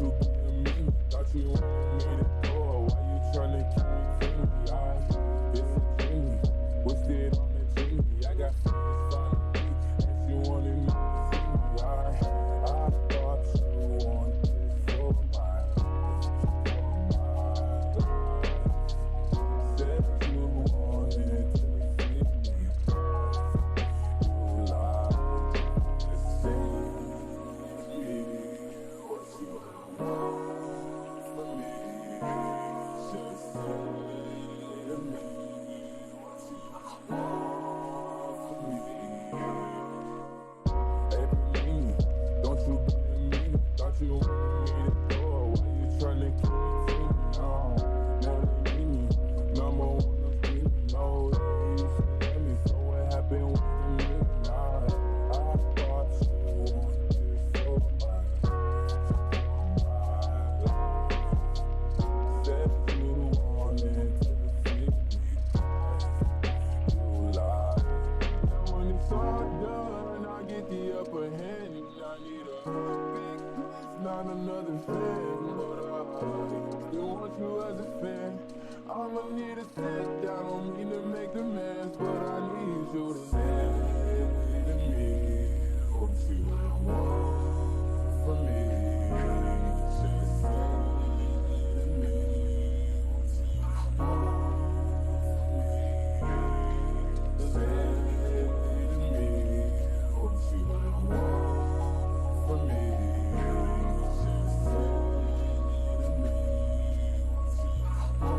you being mean? Thought you wanted me to go. Why you tryna keep me teeny? It's a genie. What's it on the genie? I got friends finally, and she wanted me to see me. I thought you wanted this for my life. Said you wanted to see me. You lied. Say me what you want from me. Just say to me what you want from me. Hey, Panini, don't you blame me? Thought you wanted me to go. Why you tryna keep me teeny? No, now they need me. Number one of me. No, they used to let me. So what happened with the meaning? I thought you wanted this for my life. Said you wanted to see me. You lied. Now when it's all done, I get the upper hand. And I need a big piece, not another fan. But I still want you as a fan. I'ma need to sit down, don't mean to make demands, but I need you to say to me what you want from me. Just say to me what you want from me. Say to me what you want from me. Just say to me what you want.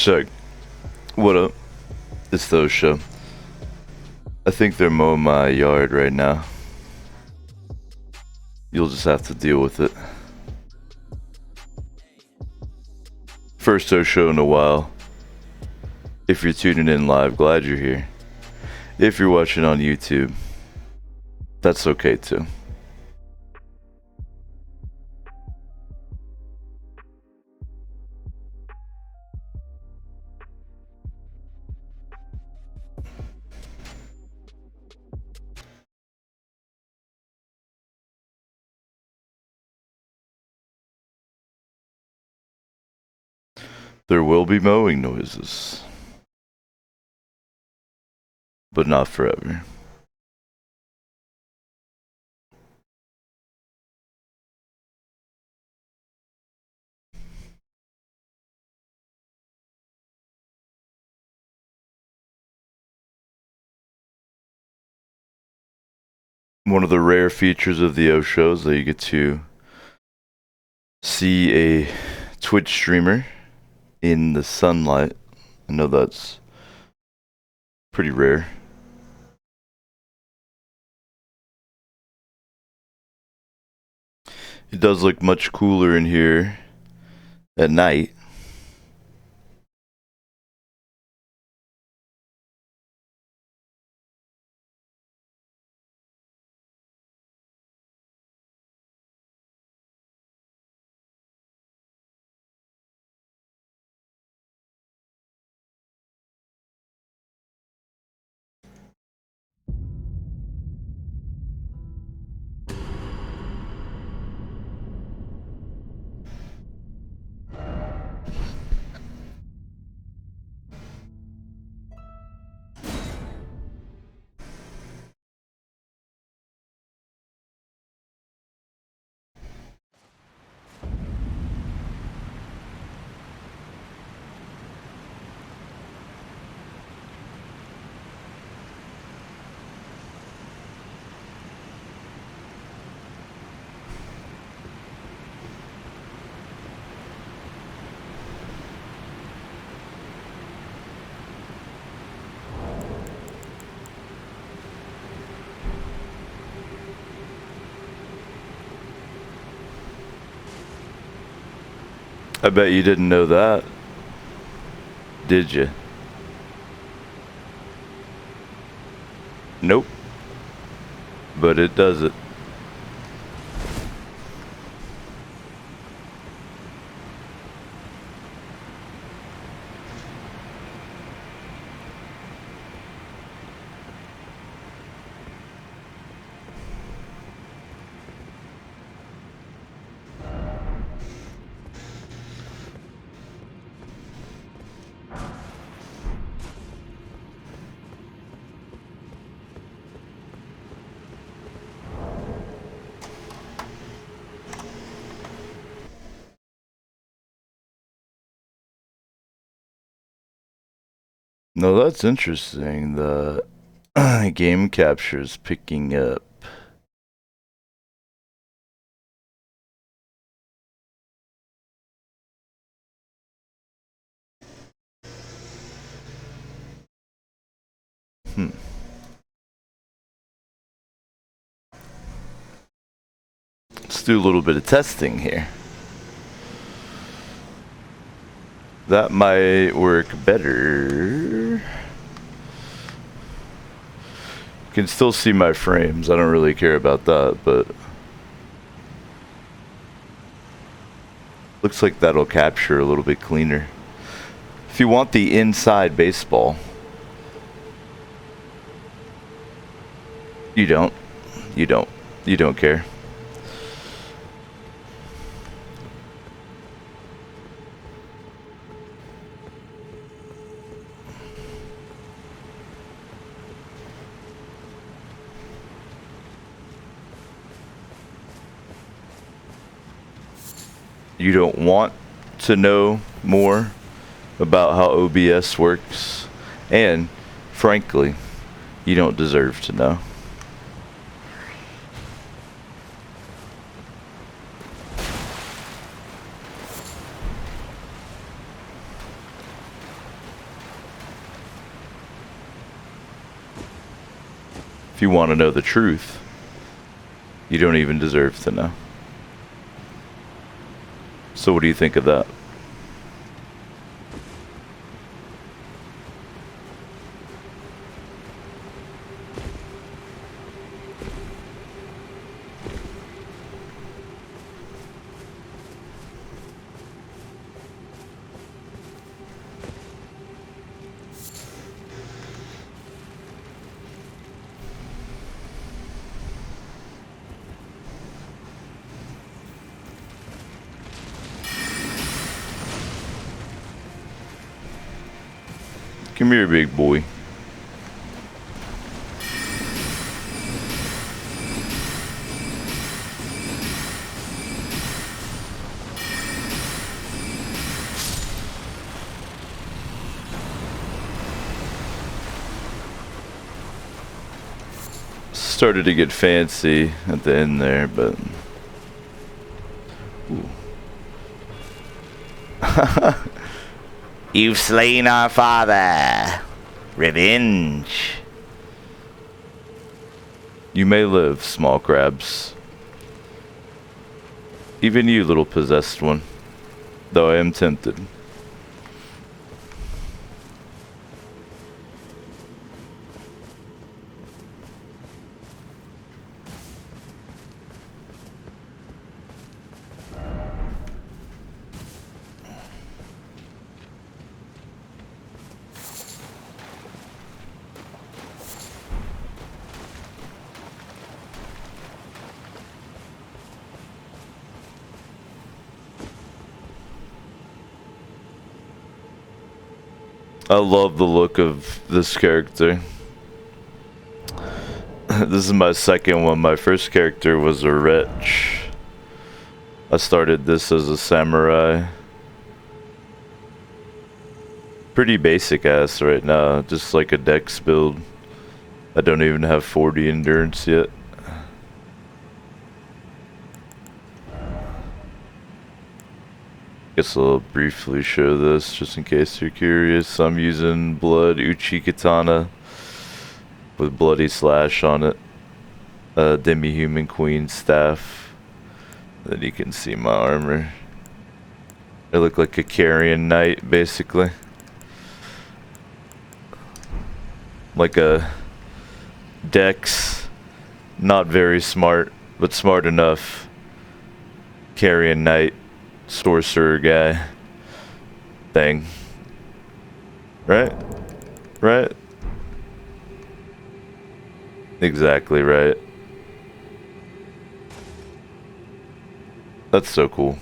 Check. What up? It's those show. I think they're mowing my yard right now. You'll just have to deal with it. First Toast show in a while. If you're tuning in live, glad you're here. If you're watching on YouTube, that's okay too. There will be mowing noises, but not forever. One of the rare features of the O show is that you get to see a Twitch streamer in the sunlight. I know that's pretty rare. It does look much cooler in here at night. I bet you didn't know that, did you? Nope. But it does it. No, that's interesting. The game capture is picking up. Let's do a little bit of testing here. That might work better. You can still see my frames. I don't really care about that, but looks like that'll capture a little bit cleaner. If you want the inside baseball, you don't care. You don't want to know more about how OBS works, and frankly, you don't deserve to know. If you want to know the truth, you don't even deserve to know. So what do you think of that? Come here, big boy. Started to get fancy at the end there, but... Ooh. You've slain our father. Revenge. You may live, small crabs. Even you, little possessed one. Though I am tempted. I love the look of this character. This is my second one. My first character was a wretch. I started this as a samurai. Pretty basic ass right now, just like a dex build. I don't even have 40 endurance yet. Guess I'll briefly show this just in case you're curious. I'm using blood uchi katana with bloody slash on it. Demi-human queen staff. Then you can see my armor. I look like a carrion knight basically. Like a dex, not very smart, but smart enough. Carrion knight. Sorcerer guy thing, right? Exactly right. That's so cool.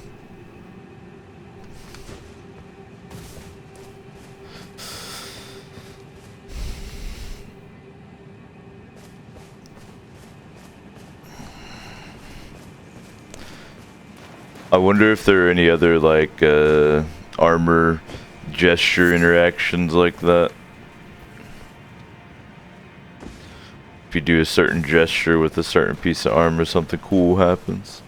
I wonder if there are any other like armor gesture interactions like that. If you do a certain gesture with a certain piece of armor, something cool happens.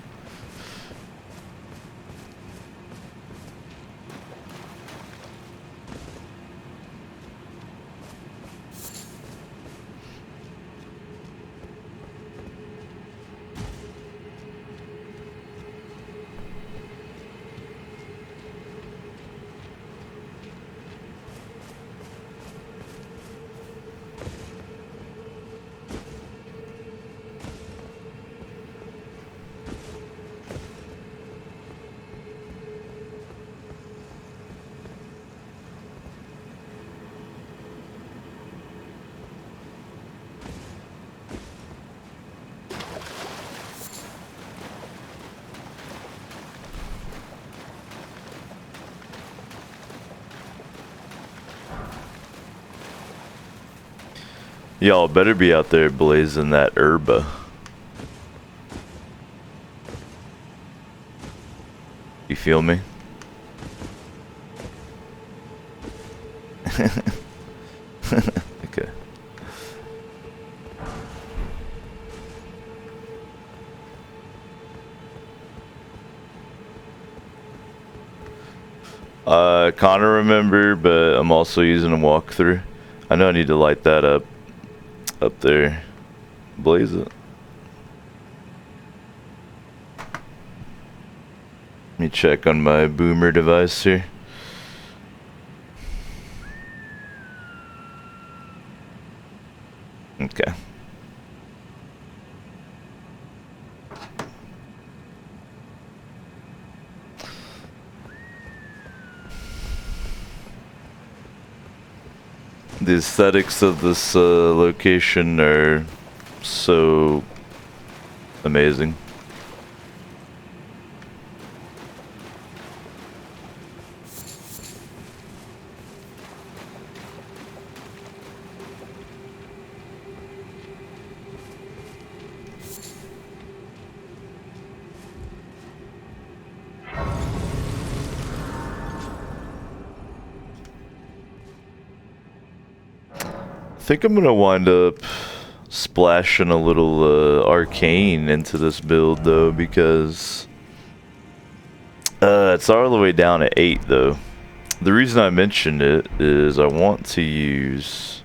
Y'all better be out there blazing that herba. You feel me? Okay. Kinda remember, but I'm also using a walkthrough. I know I need to light that up there. Blaze it. Let me check on my boomer device here. Okay. The aesthetics of this location are so amazing. I think I'm gonna wind up splashing a little arcane into this build though, because it's all the way down at 8 though. The reason I mentioned it is I want to use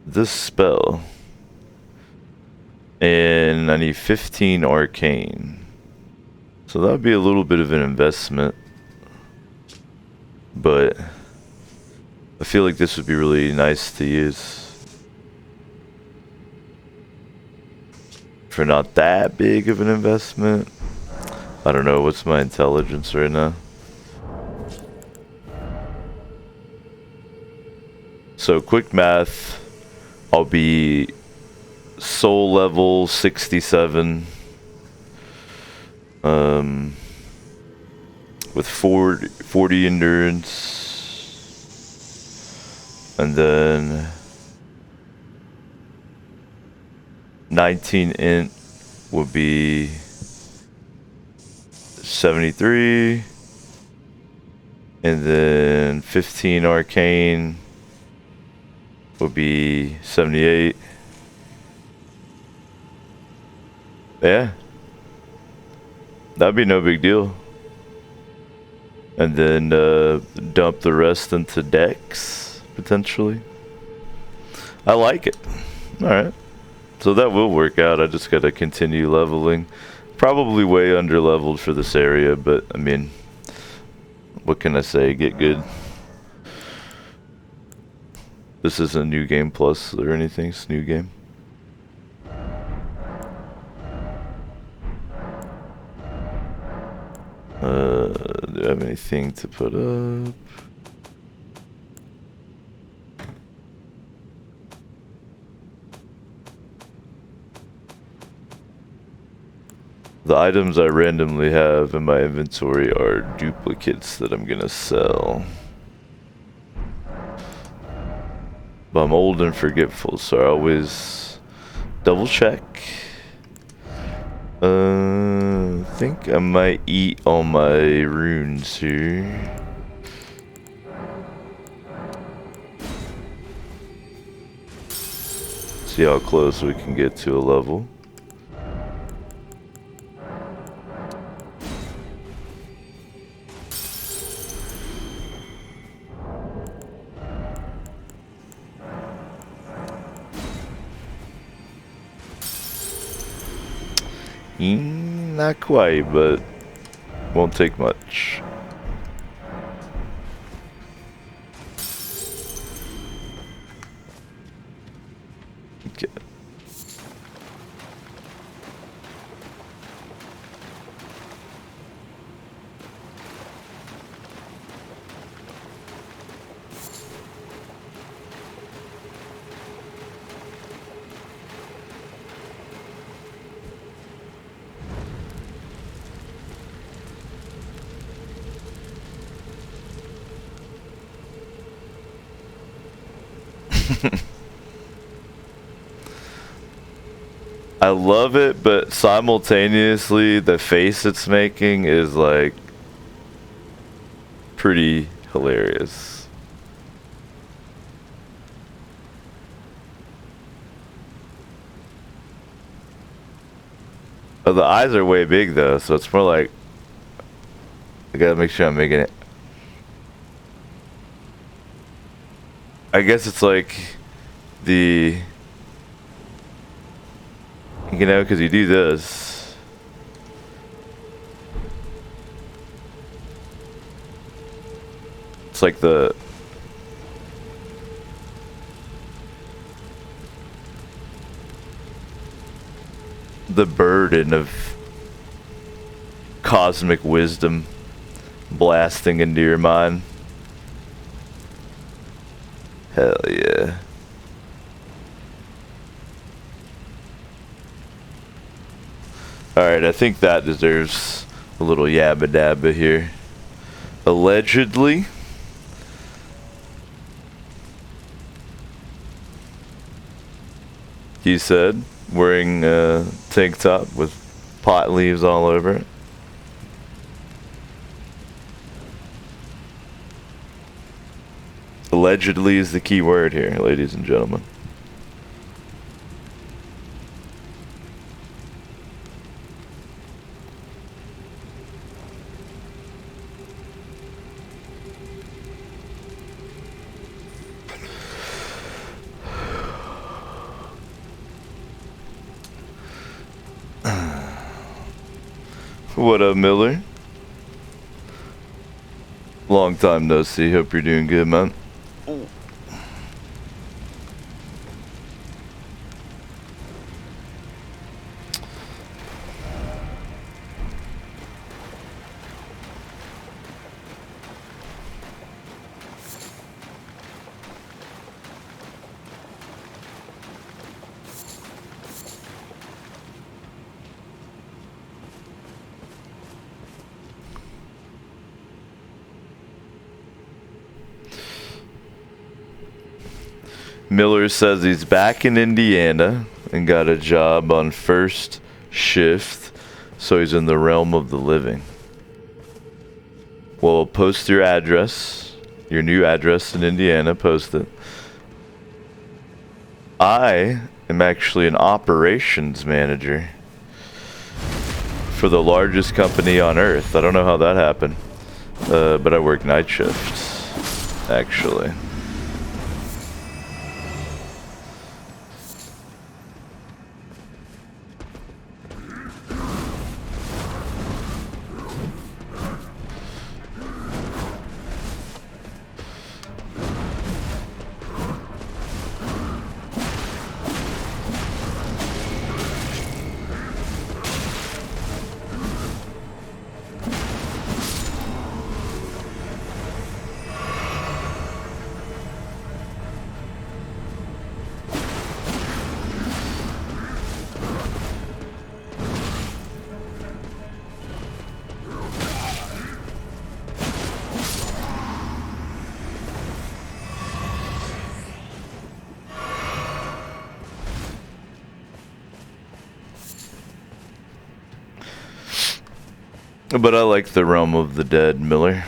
this spell, and I need 15 arcane, so that would be a little bit of an investment. But I feel like this would be really nice to use for not that big of an investment. I don't know, what's my intelligence right now? So quick math, I'll be soul level 67. With 40 endurance, and then 19 int would be 73, and then 15 arcane would be 78. Yeah, that'd be no big deal. And then dump the rest into Dex, potentially. I like it. Alright. So that will work out. I just gotta continue leveling. Probably way under leveled for this area, but I mean, what can I say? Get good. This isn't New Game Plus or anything, it's New Game. Do I have anything to put up? The items I randomly have in my inventory are duplicates that I'm gonna sell. But I'm old and forgetful, so I always double check. I think I might eat all my runes here. See how close we can get to a level. Not quite, but won't take much. Okay. I love it, but simultaneously the face it's making is like pretty hilarious. Oh, the eyes are way big though, so it's more like I gotta make sure I'm making it. I guess it's like the, you know, because you do this. It's like the burden of cosmic wisdom blasting into your mind. Hell yeah. Alright, I think that deserves a little yabba dabba here. Allegedly, he said, wearing a tank top with pot leaves all over it. Allegedly is the key word here, ladies and gentlemen. What up, Miller? Long time no see. Hope you're doing good, man. Miller says he's back in Indiana and got a job on first shift, so he's in the realm of the living. Well, post your address, your new address in Indiana, post it. I am actually an operations manager for the largest company on earth. I don't know how that happened, but I work night shifts, actually. But I like the realm of the dead, Miller.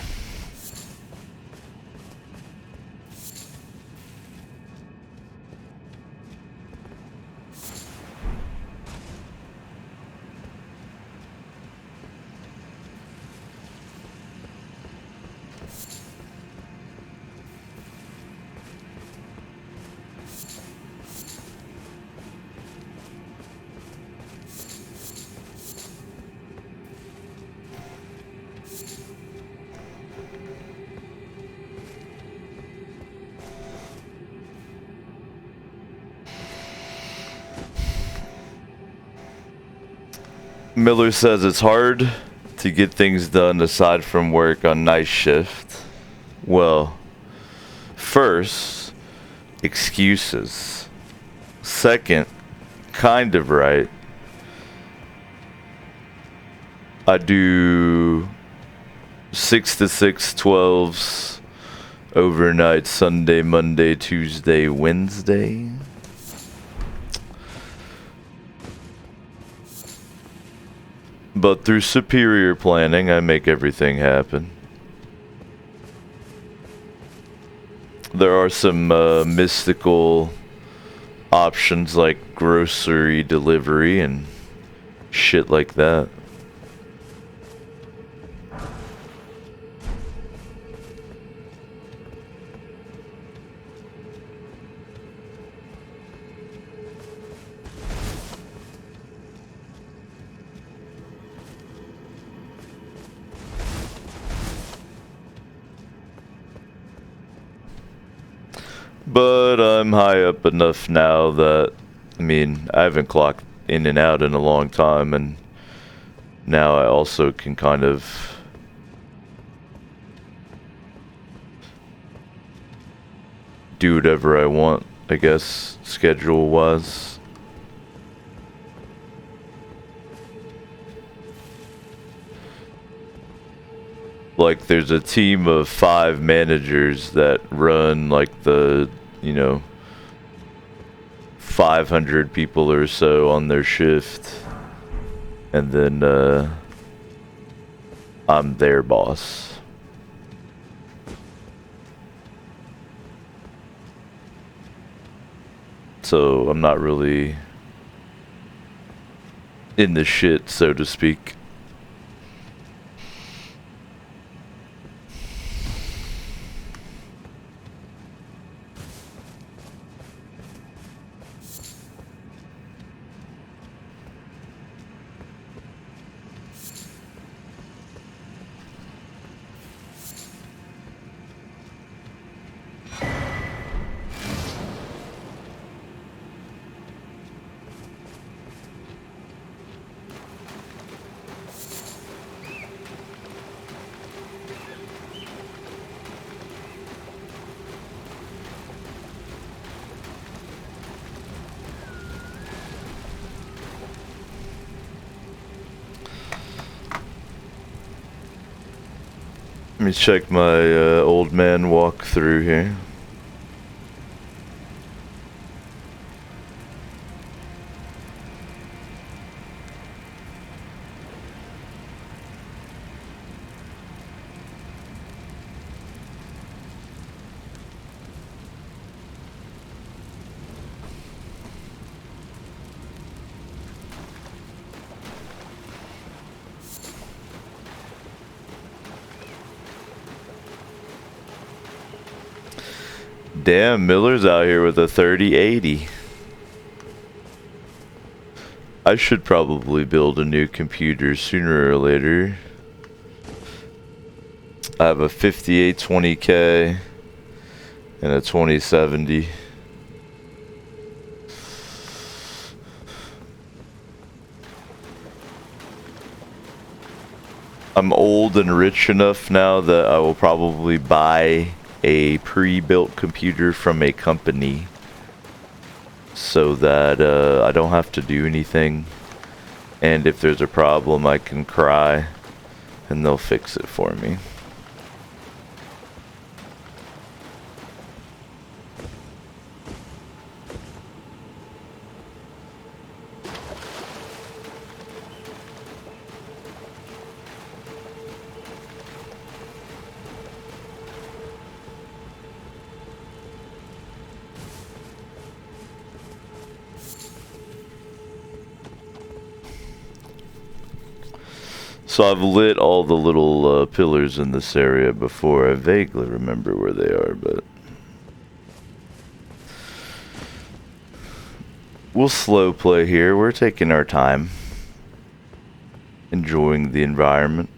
Miller says it's hard to get things done aside from work on night shift. Well, first, excuses. Second, kind of right. I do 6 to 6 12s overnight, Sunday, Monday, Tuesday, Wednesday. But through superior planning, I make everything happen. There are some mystical options like grocery delivery and shit like that. But I'm high up enough now that, I mean, I haven't clocked in and out in a long time, and now I also can kind of do whatever I want, I guess, schedule-wise. Like, there's a team of 5 managers that run, like, the, you know, 500 people or so on their shift. And then, I'm their boss. So, I'm not really in the shit, so to speak. Let me check my old man walkthrough here. Damn, Miller's out here with a 3080. I should probably build a new computer sooner or later. I have a 5820K and a 2070. I'm old and rich enough now that I will probably buy a pre-built computer from a company so that I don't have to do anything, and if there's a problem I can cry and they'll fix it for me. So I've lit all the little pillars in this area before. I vaguely remember where they are, but we'll slow play here. We're taking our time, enjoying the environment.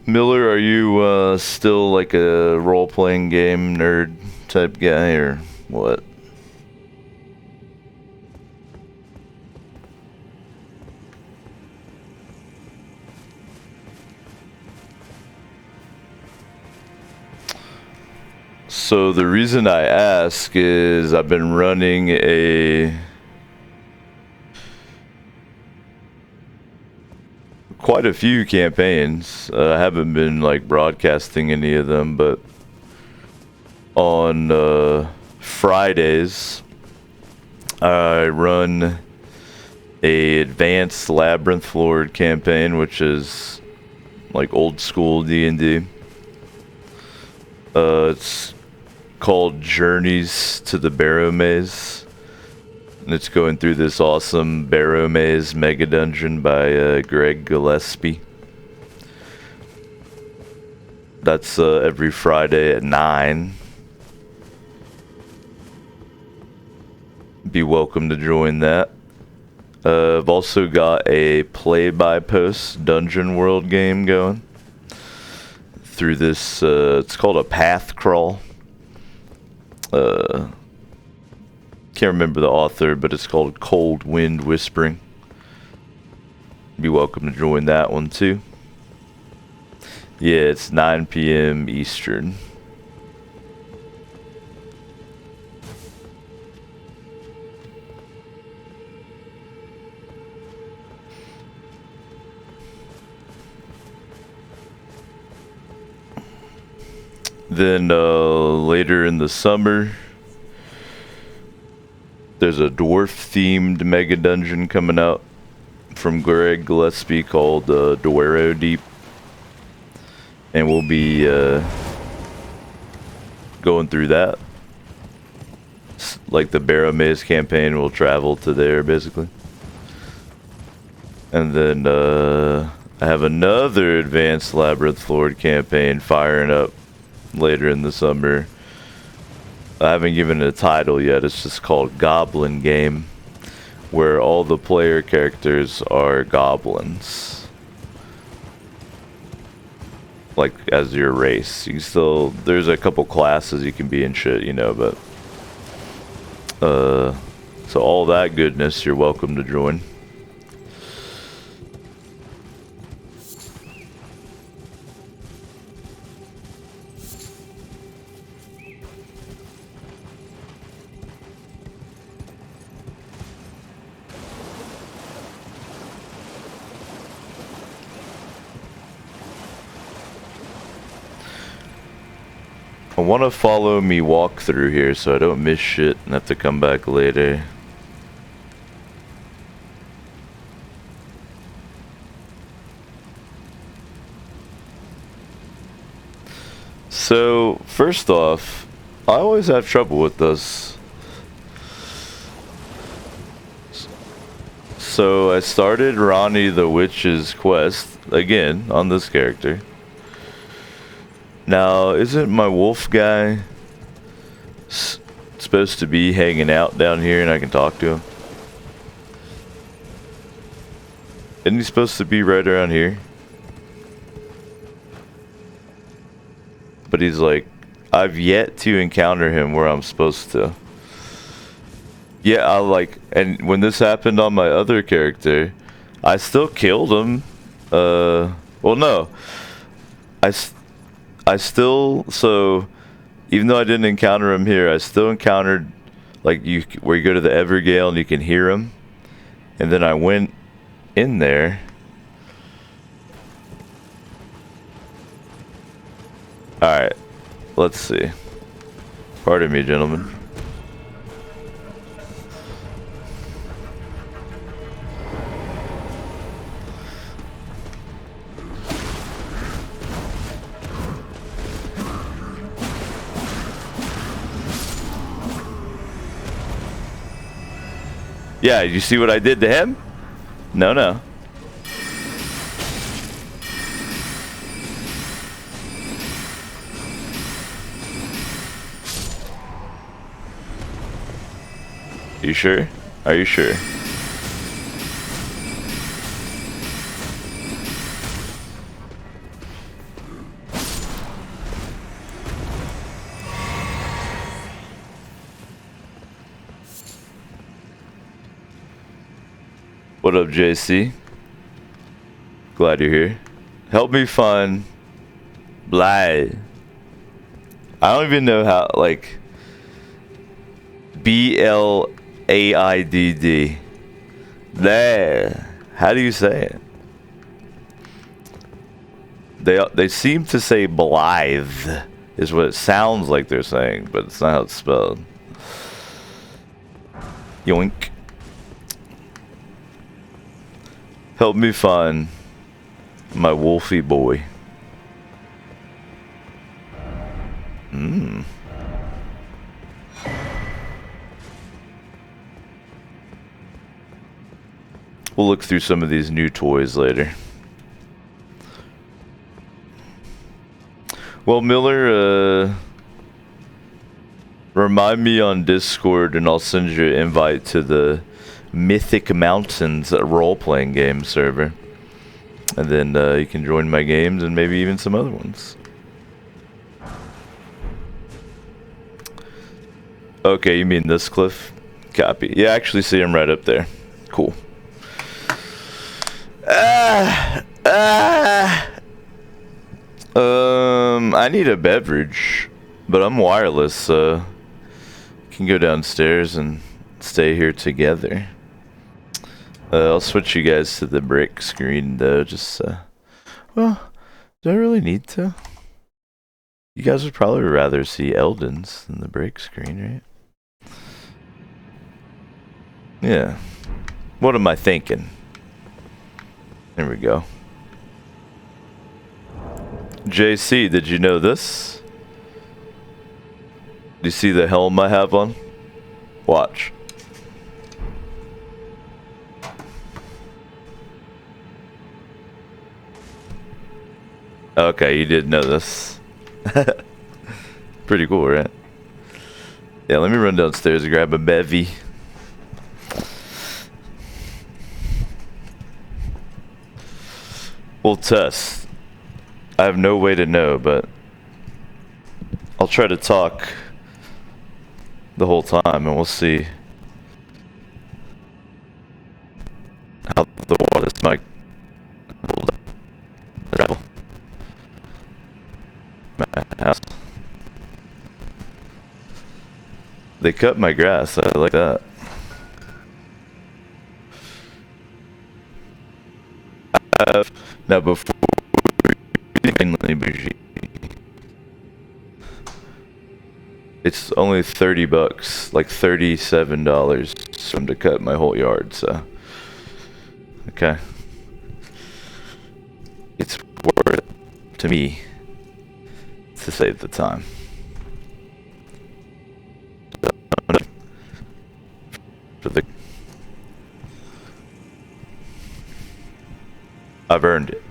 Miller, are you still like a role-playing game nerd type guy, or what? So the reason I ask is I've been running quite a few campaigns. I haven't been like broadcasting any of them, but on Fridays I run a advanced Labyrinth Lord campaign, which is like old school D&D. It's called Journeys to the Barrow Maze. And it's going through this awesome Barrow Maze mega dungeon by Greg Gillespie. That's every Friday at 9. Be welcome to join that. I've also got a play-by-post dungeon world game going through this. It's called a path crawl. Can't remember the author, but it's called Cold Wind Whispering. Be welcome to join that one too. Yeah, it's 9 p.m. Eastern. Then later in the summer, there's a dwarf-themed mega dungeon coming out from Greg Gillespie called Duero Deep. And we'll be going through that. Like the Barrow Maze campaign, we'll travel to there basically. And then I have another Advanced Labyrinth Lord campaign firing up later in the summer. I haven't given it a title yet. It's just called Goblin Game, where all the player characters are goblins, like as your race. You can still, there's a couple classes you can be and shit, you know, but so all that goodness, you're welcome to join. I want to follow me walk through here so I don't miss shit and have to come back later. So, first off, I always have trouble with this. So I started Ronnie the Witch's quest again on this character. Now, isn't my wolf guy supposed to be hanging out down here and I can talk to him? Isn't he supposed to be right around here? But he's like, I've yet to encounter him where I'm supposed to. Yeah, I like, and when this happened on my other character, I still killed him. Well, no. I still, so even though I didn't encounter him here, I still encountered, like, where you go to the Evergale and you can hear him. And then I went in there. Alright, let's see. Pardon me, gentlemen. Yeah, you see what I did to him? No, no. You sure? Are you sure? What up, JC? Glad you're here. Help me find Blythe. I don't even know how, like, Blaidd. There. How do you say it? They seem to say Blythe is what it sounds like they're saying, but it's not how it's spelled. Yoink. Help me find My Wolfie boy. Mmm. We'll look through some of these new toys later. Well, Miller, remind me on Discord and I'll send you an invite to the Mythic Mountains role-playing game server. And then you can join my games and maybe even some other ones. Okay, you mean this cliff? Copy. Yeah, I actually see him right up there. Cool. I need a beverage, but I'm wireless, so you can go downstairs and stay here together. I'll switch you guys to the brick screen, though, just, well, do I really need to? You guys would probably rather see Eldon's than the brick screen, right? Yeah. What am I thinking? There we go. JC, did you know this? Do you see the helm I have on? Watch. Okay, you did know this. Pretty cool, right? Yeah, let me run downstairs and grab a bevy. We'll test. I have no way to know, but I'll try to talk the whole time and we'll see how the wireless mic hold up. Travel. My house. They cut my grass. I like that. Now before it's only $30, like $37 for them to cut my whole yard, so okay. It's worth it to me to save the time. For the I've earned it.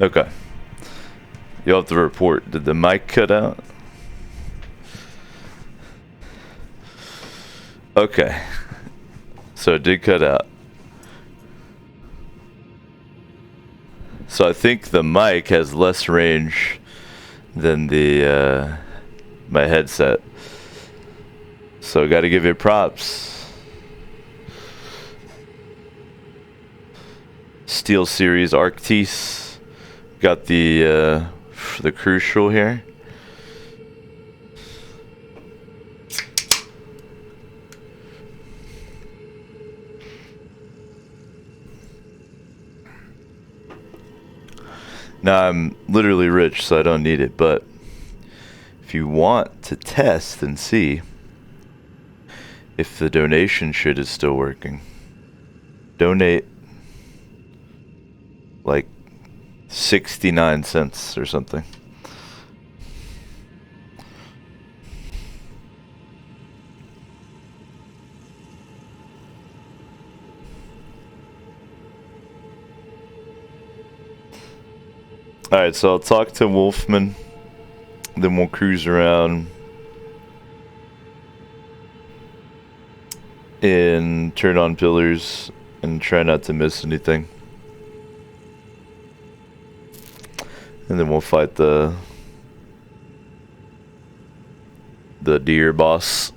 Okay. You'll have to report. Did the mic cut out? Okay. So it did cut out. So I think the mic has less range than the my headset. So I gotta give you props. Steel Series Arctis. Got the Crucial here. Now I'm literally rich, so I don't need it, but if you want to test and see if the donation shit is still working, donate like 69 cents or something. Alright, so I'll talk to Wolfman, then we'll cruise around and turn on pillars and try not to miss anything. And then we'll fight the deer boss.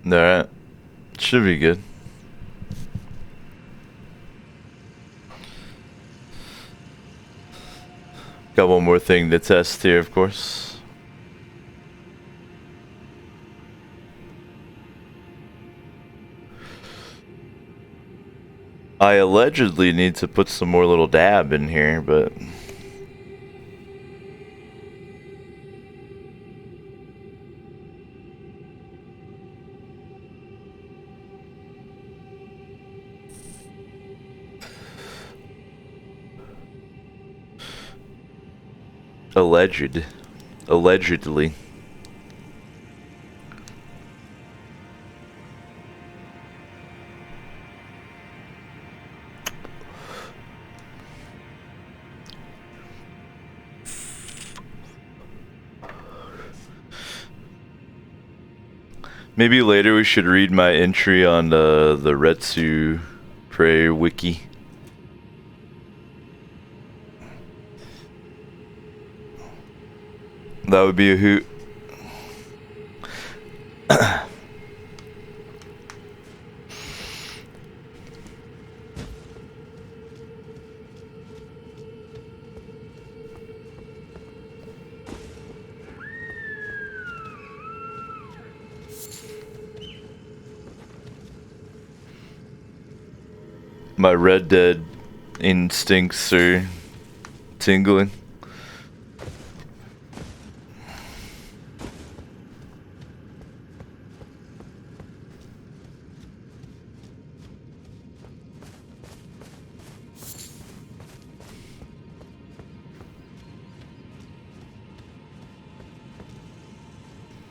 Alright. Should be good. Got one more thing to test here, of course. I allegedly need to put some more little dab in here, but allegedly. Maybe later we should read my entry on the Retsu Prayer wiki. That would be a hoot. My Red Dead instincts are tingling.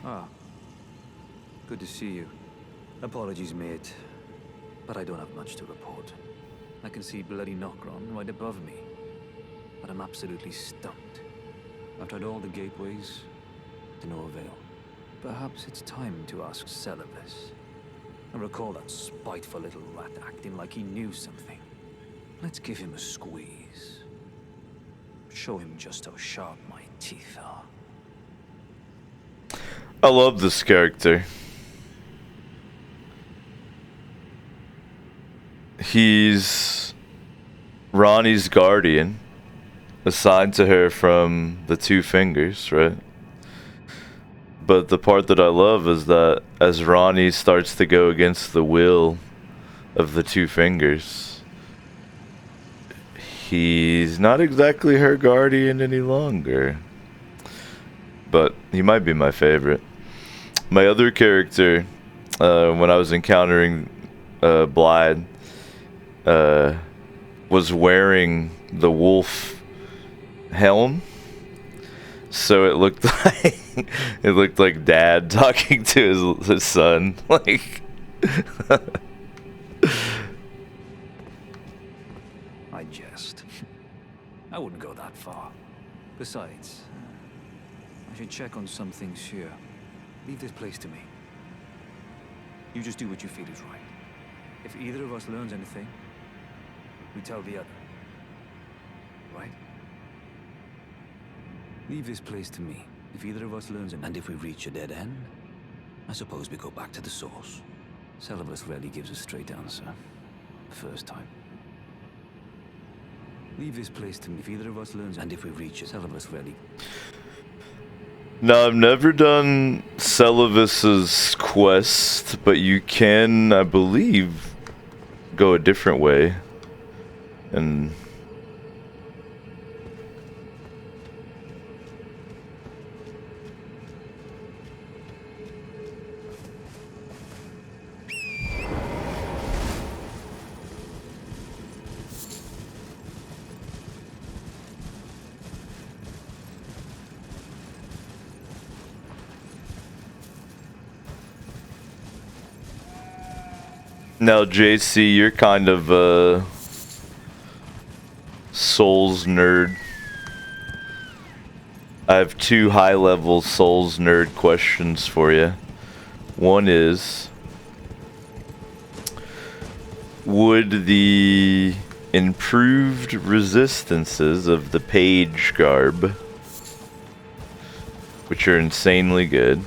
Ah, good to see you. Apologies, mate, but I don't have much to report. I can see bloody Nokron right above me, but I'm absolutely stumped. I've tried all the gateways, to no avail. Perhaps it's time to ask Sorcerous. I recall that spiteful little rat acting like he knew something. Let's give him a squeeze. Show him just how sharp my teeth are. I love this character. He's Ronnie's guardian, assigned to her from the Two Fingers, right? But the part that I love is that as Ronnie starts to go against the will of the Two Fingers, he's not exactly her guardian any longer. But he might be my favorite. My other character, when I was encountering Blythe, was wearing the wolf helm, so it looked like Dad talking to his son. Like, I jest. I wouldn't go that far. Besides, I should check on some things here. Leave this place to me. You just do what you feel is right. If either of us learns anything, we tell the other. Right? Leave this place to me. If either of us learns anything, and if we reach a dead end, I suppose we go back to the source. Sorcerous rarely gives a straight answer. The first time. Leave this place to me. If either of us learns, and if we reach it, Sorcerous rarely. no, I've never done Celivis's quest, but you can, I believe, go a different way. And now, JC, you're kind of a Souls nerd. I have two high-level Souls nerd questions for you. One is, would the improved resistances of the page garb, which are insanely good,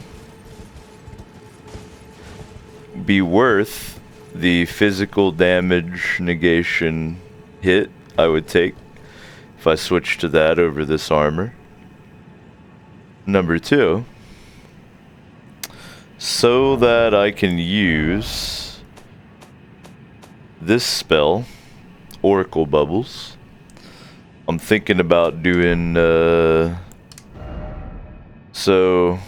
be worth the physical damage negation hit I would take if I switched to that over this armor? Number two, so that I can use this spell oracle bubbles. I'm thinking about doing so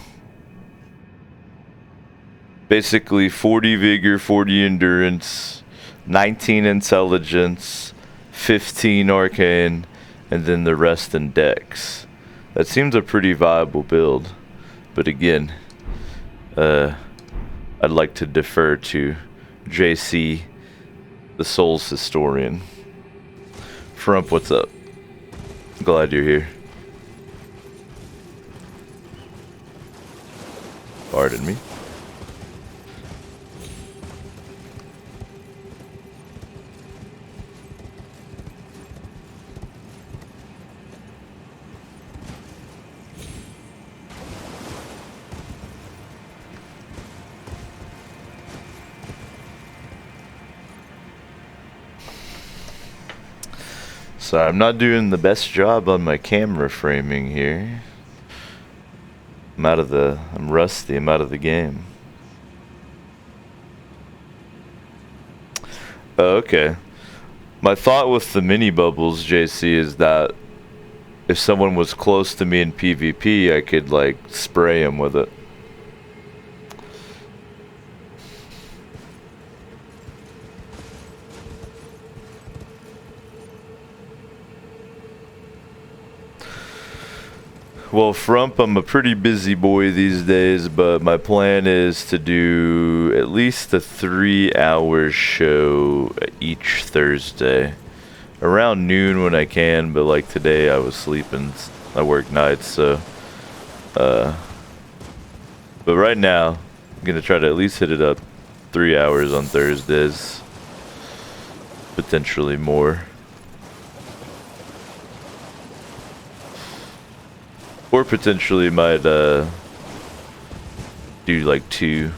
basically 40 vigor, 40 endurance, 19 intelligence, 15 arcane, and then the rest in dex. That seems a pretty viable build, but again, I'd like to defer to JC, the Souls Historian. Frump, what's up? Glad you're here. Pardon me. So I'm not doing the best job on my camera framing here. I'm rusty, I'm out of the game. Oh, okay. My thought with the mini bubbles, JC, is that if someone was close to me in PvP, I could like spray them with it. Well, Frump, I'm a pretty busy boy these days, but my plan is to do at least a 3-hour show each Thursday. Around noon when I can, but like today I was sleeping. I work nights, so... But right now, I'm gonna try to at least hit it up 3 hours on Thursdays. Potentially more. Or potentially might do like 2.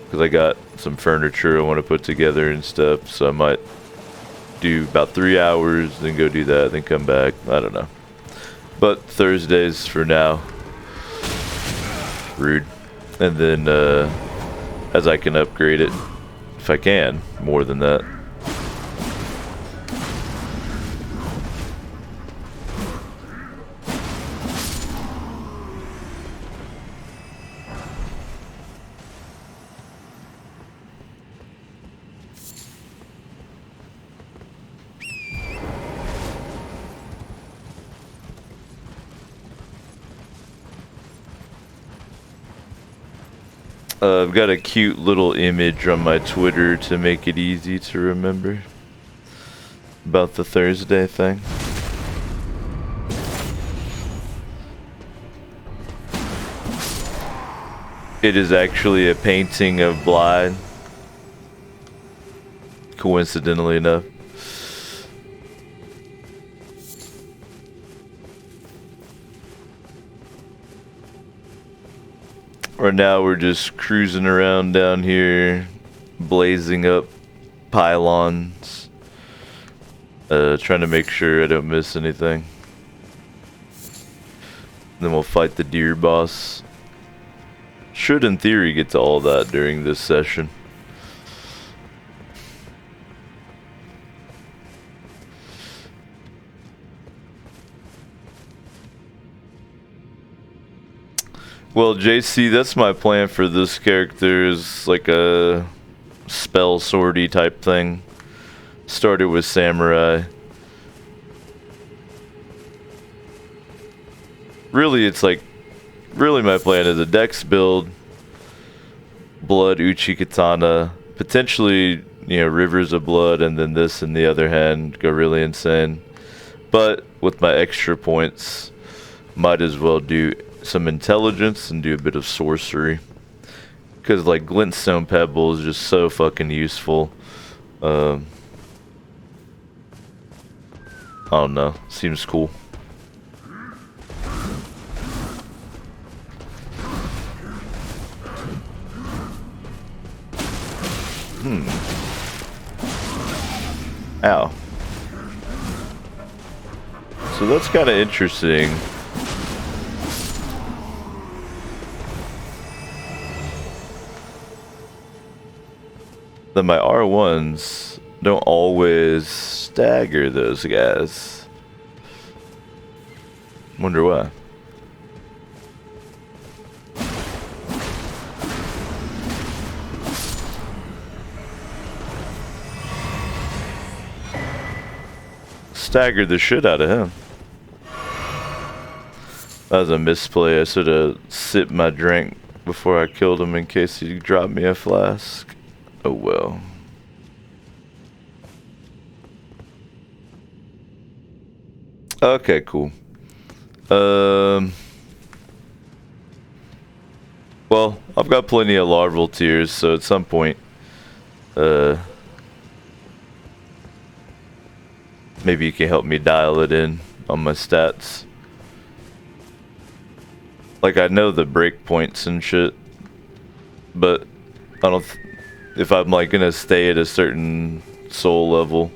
Because I got some furniture I want to put together and stuff, so I might do about 3 hours, then go do that, then come back. I don't know. But Thursdays for now. Rude. And then as I can upgrade it, if I can, more than that. I've got a cute little image on my Twitter to make it easy to remember about the Thursday thing. It is actually a painting of Blythe, coincidentally enough. Right now we're just cruising around down here, blazing up pylons, trying to make sure I don't miss anything. Then we'll fight the deer boss. Should in theory get to all that during this session. Well, JC, that's my plan for this character, is like a spell sortie type thing. Started with samurai. Really, it's like, really my plan is a dex build, blood, uchi katana, potentially, you know, rivers of blood, and then this in the other hand, go really insane. But with my extra points, might as well do some intelligence and do a bit of sorcery, because like glintstone pebble is just so fucking useful. I don't know, seems cool. Ow. So that's kind of interesting. That my R1s don't always stagger those guys. Wonder why. Staggered the shit out of him. That was a misplay. I should have sipped my drink before I killed him in case he dropped me a flask. Oh well. Okay, cool. Well, I've got plenty of larval tears, so at some point, maybe you can help me dial it in on my stats. Like, I know the breakpoints and shit, but I don't. If I'm like gonna stay at a certain soul level,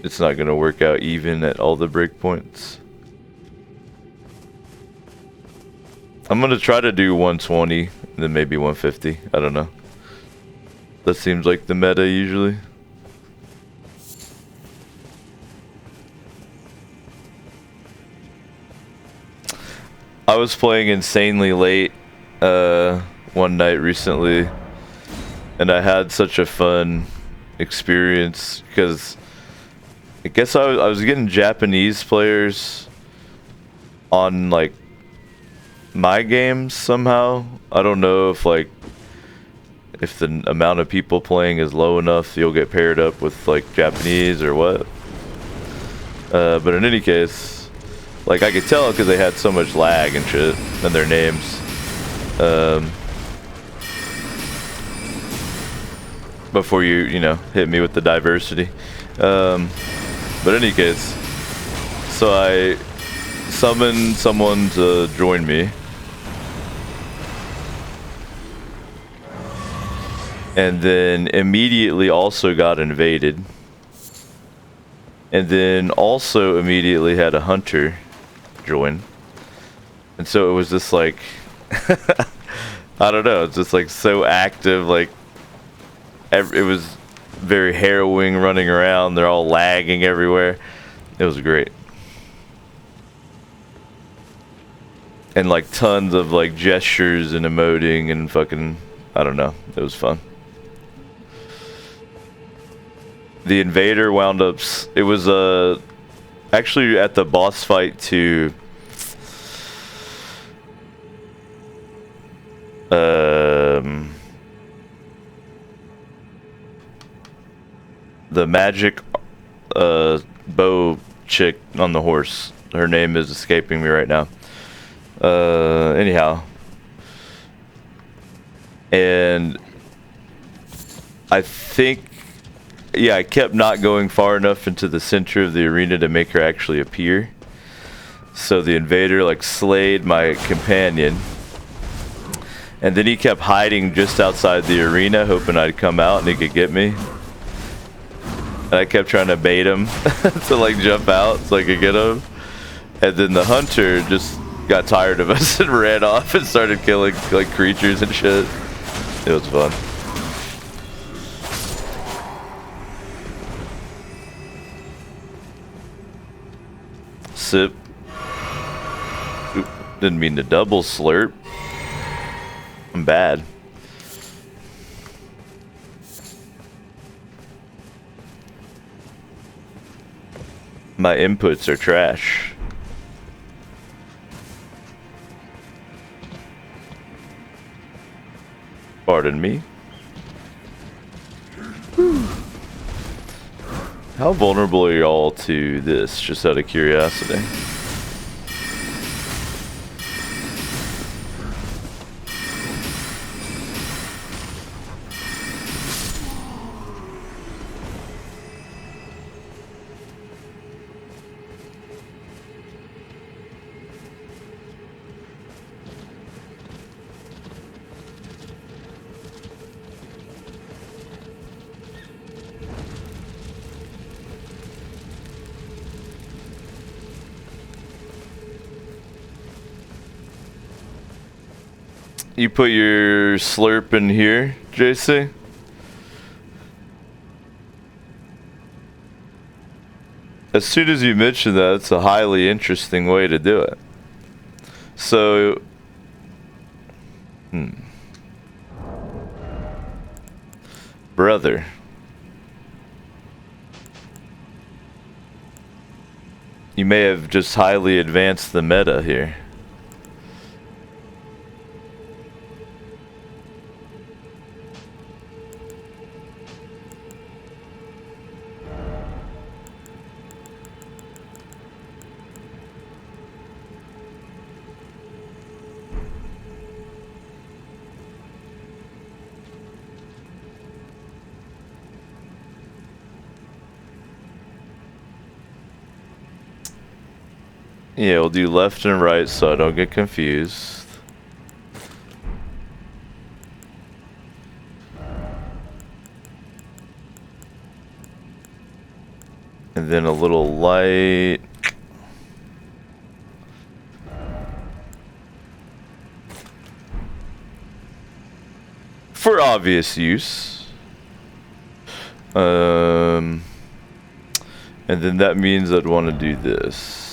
it's not gonna work out even at all the breakpoints. I'm gonna try to do 120, and then maybe 150. I don't know. That seems like the meta usually. I was playing insanely late one night recently, and I had such a fun experience because I guess I was getting Japanese players on like my games somehow. I don't know if like if the amount of people playing is low enough you'll get paired up with like Japanese or what. But in any case, like I could tell because they had so much lag and shit in their names. Before you know, hit me with the diversity. But in any case, so I summoned someone to join me. And then immediately also got invaded. And then also immediately had a hunter join. And so it was just like, I don't know, it's just like so active, like it was very harrowing running around. They're all lagging everywhere. It was great. And like tons of like gestures and emoting and fucking, I don't know, it was fun. The invader wound up, it was actually at the boss fight to the magic bow chick on the horse. Her name is escaping me right now. Anyhow, and I think, yeah, I kept not going far enough into the center of the arena to make her actually appear. So the invader like slayed my companion, and then he kept hiding just outside the arena, hoping I'd come out and he could get me. And I kept trying to bait him to like jump out so I could get him. And then the hunter just got tired of us and ran off and started killing like creatures and shit. It was fun. Sip. Oop, didn't mean to double slurp. I'm bad. My inputs are trash. Pardon me. How vulnerable are y'all to this, just out of curiosity? You put your slurp in here, JC? as soon as you mentioned that, it's a highly interesting way to do it. So, brother. You may have just highly advanced the meta here. Yeah, we'll do left and right so I don't get confused. And then a little light. For obvious use. And then that means I'd want to do this.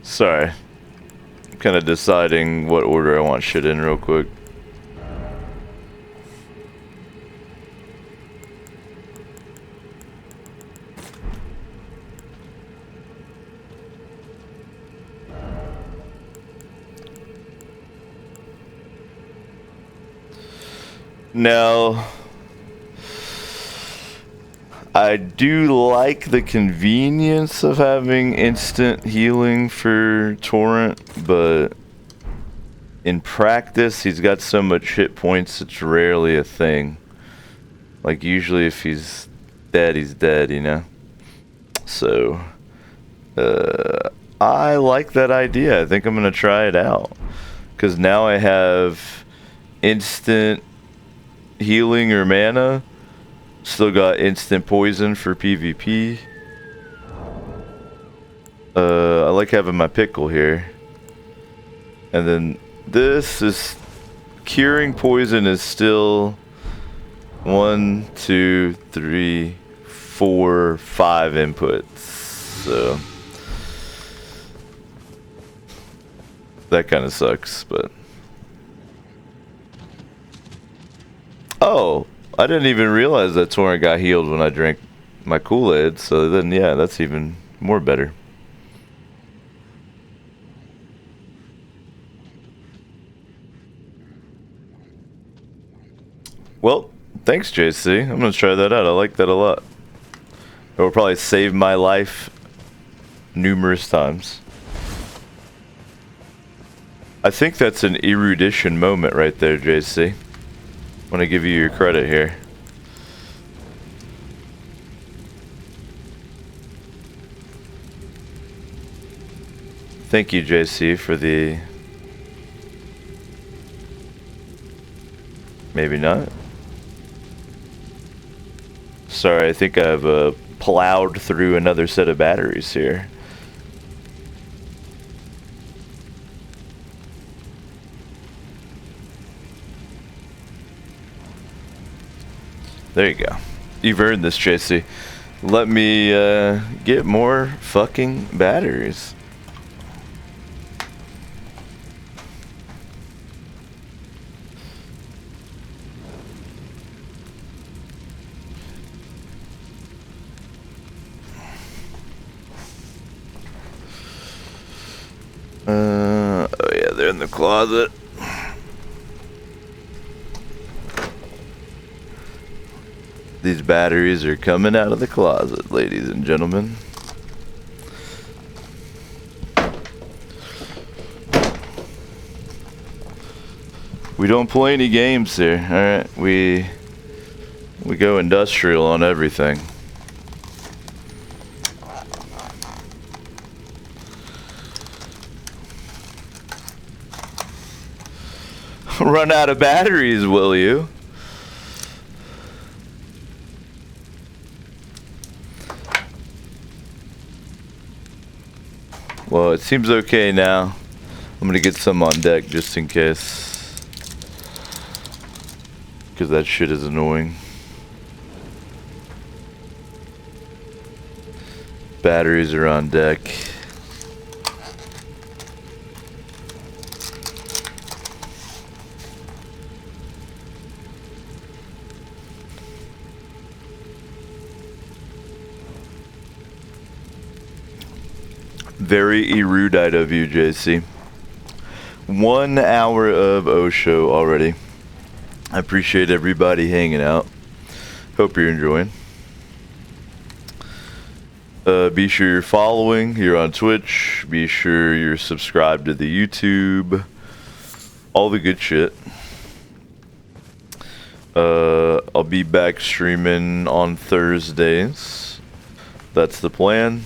Sorry. I'm kind of deciding what order I want shit in real quick. Now, I do like the convenience of having instant healing for Torrent, but in practice, he's got so much hit points, it's rarely a thing. Like, usually if he's dead, you know? So, I like that idea. I think I'm gonna try it out. Because now I have instant healing or mana. Still got instant poison for PvP. I like having my pickle here. And then this is... Curing poison is still 1, 2, 3, 4, 5 inputs. So... that kind of sucks, but... Oh! I didn't even realize that Torrent got healed when I drank my Kool-Aid, so then, yeah, that's even more better. Well, thanks, JC. I'm gonna try that out. I like that a lot. It will probably save my life numerous times. I think that's an erudition moment right there, JC. I want to give you your credit here. Thank you, JC, for the... Maybe not. Sorry, I think I've plowed through another set of batteries here. There you go. You've earned this, JC. Let me get more fucking batteries. Oh yeah, they're in the closet. These batteries are coming out of the closet, ladies and gentlemen. We don't play any games here, alright? We go industrial on everything. Run out of batteries, will you? Well, it seems okay now. I'm gonna get some on deck just in case. Because that shit is annoying. Batteries are on deck. Very erudite of you, JC. 1 hour of Osho already. I appreciate everybody hanging out. Hope you're enjoying. Be sure you're following here on Twitch. Be sure you're subscribed to the YouTube. All the good shit. I'll be back streaming on Thursdays. That's the plan.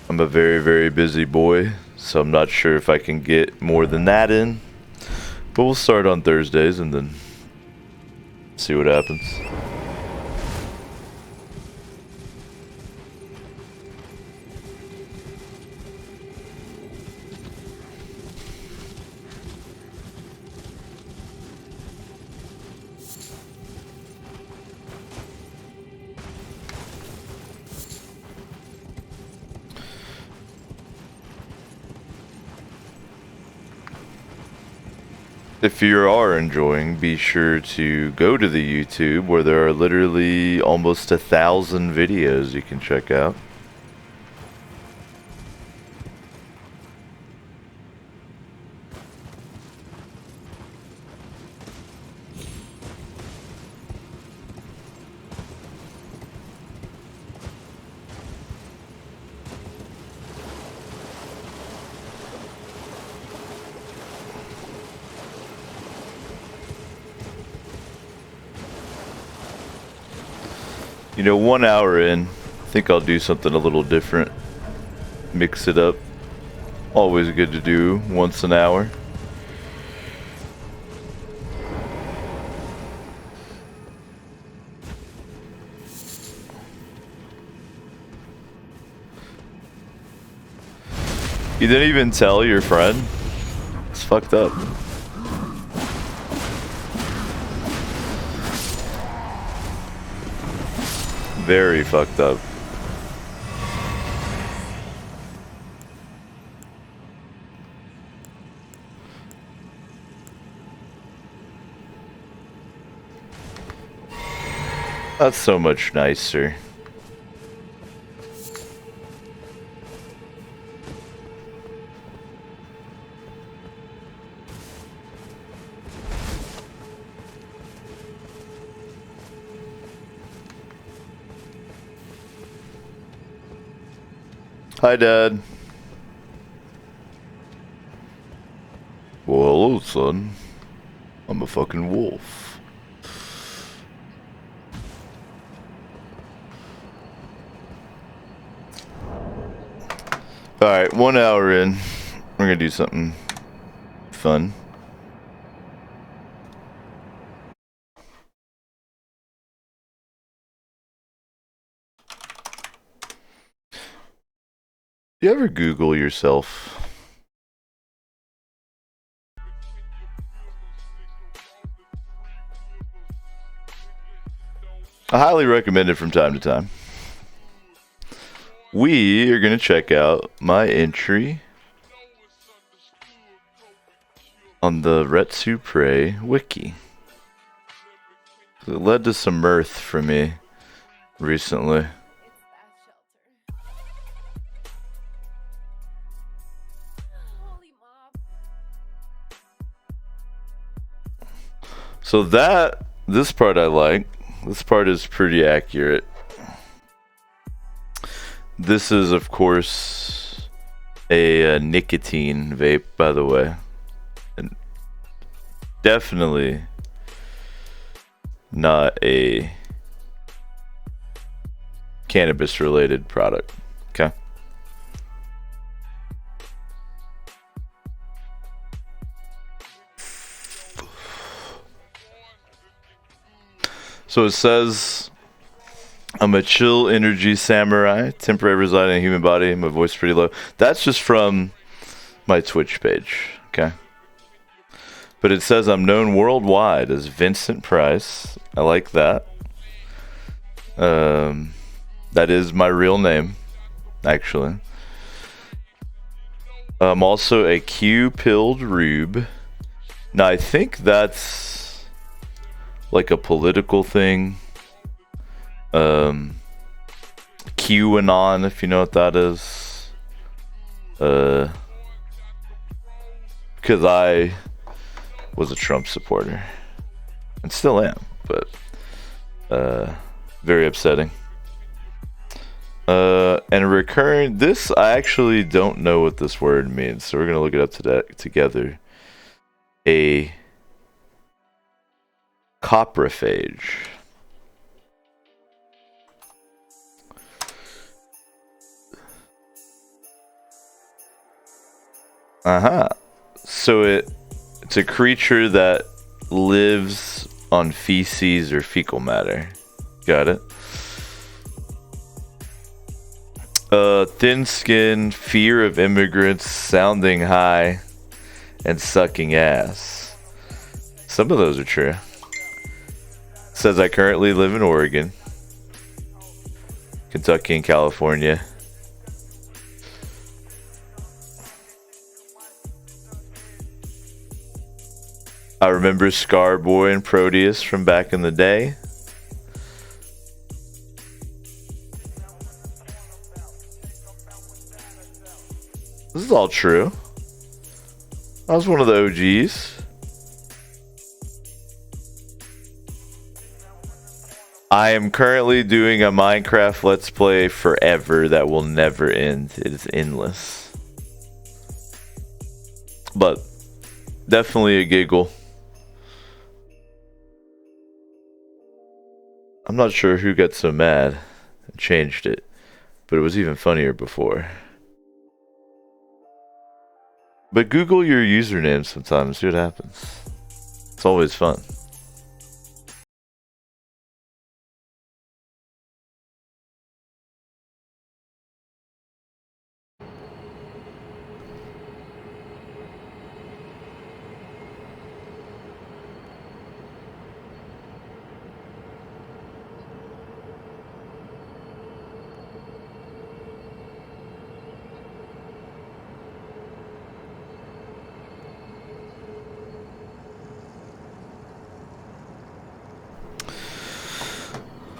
I'm a very, very busy boy, so I'm not sure if I can get more than that in. But we'll start on Thursdays and then see what happens. If you are enjoying, be sure to go to the YouTube where there are literally almost 1,000 videos you can check out. You know, 1 hour in, I think I'll do something a little different. Mix it up. Always good to do once an hour. You didn't even tell your friend? It's fucked up. Very fucked up. That's so much nicer. Hi, Dad. Well, hello, son. I'm a fucking wolf. Alright, 1 hour in. We're gonna do something fun. You ever Google yourself? I highly recommend it from time to time. We are going to check out my entry on the Retsu Prey wiki. It led to some mirth for me recently. So that This part I like. This part is pretty accurate. This is, of course, a nicotine vape, by the way. And definitely not a cannabis-related product. Okay. So it says, I'm a chill energy samurai, temporary residing in a human body, my voice pretty low. That's just from my Twitch page, okay? But it says I'm known worldwide as Vincent Price. I like that. That is my real name, actually. I'm also a Q-pilled rube. Now, I think that's like a political thing. QAnon, if you know what that is. Because I was a Trump supporter. And still am, but very upsetting. And recurrent, this, I actually don't know what this word means, so we're going to look it up together. A coprophage. So it's a creature that lives on feces or fecal matter. Got it. Thin skin, fear of immigrants, sounding high, and sucking ass. Some of those are true. Says I currently live in Oregon, Kentucky, and California. I remember Scarboy and Proteus from back in the day. This is all true. I was one of the OGs. I am currently doing a Minecraft Let's Play forever that will never end. It is endless. But definitely a giggle. I'm not sure who got so mad and changed it, but it was even funnier before. But Google your username sometimes, see what happens. It's always fun.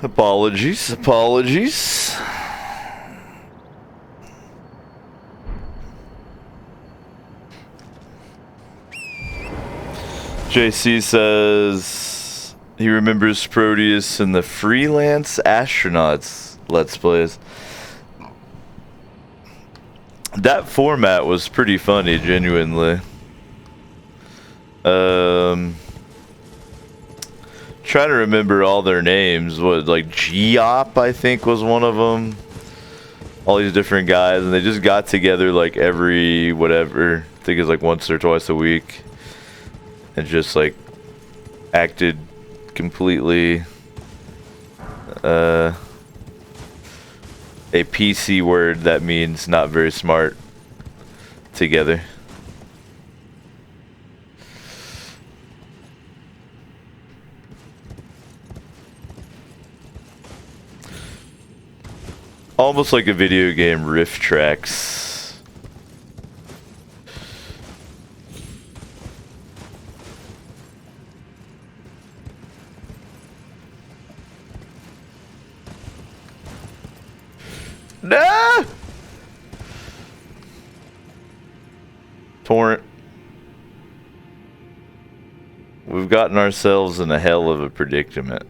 Apologies. JC says he remembers Proteus in the Freelance Astronauts Let's Plays. That format was pretty funny, genuinely. Trying to remember all their names. What, like Geop, I think, was one of them. All these different guys, and they just got together like every whatever. I think it's like once or twice a week, and just like acted completely a PC word that means not very smart together. Almost like a video game riff tracks. Nah! Torrent. we've gotten ourselves in a hell of a predicament.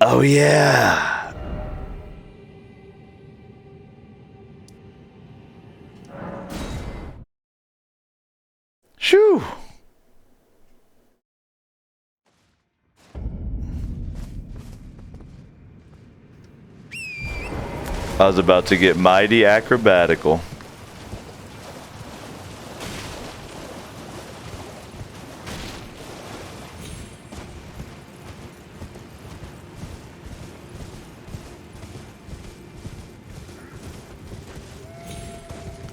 Oh yeah. Shoo. I was about to get mighty acrobatical.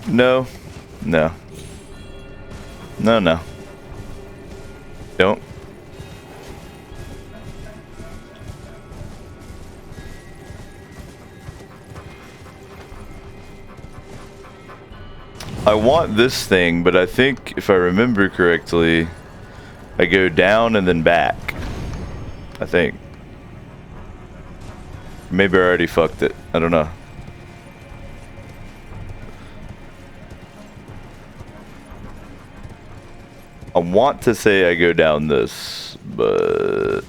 No. No. No, no. Don't. I want this thing, but I think if I remember correctly, I go down and then back. I think. Maybe I already fucked it. I don't know. I want to say I go down this, but...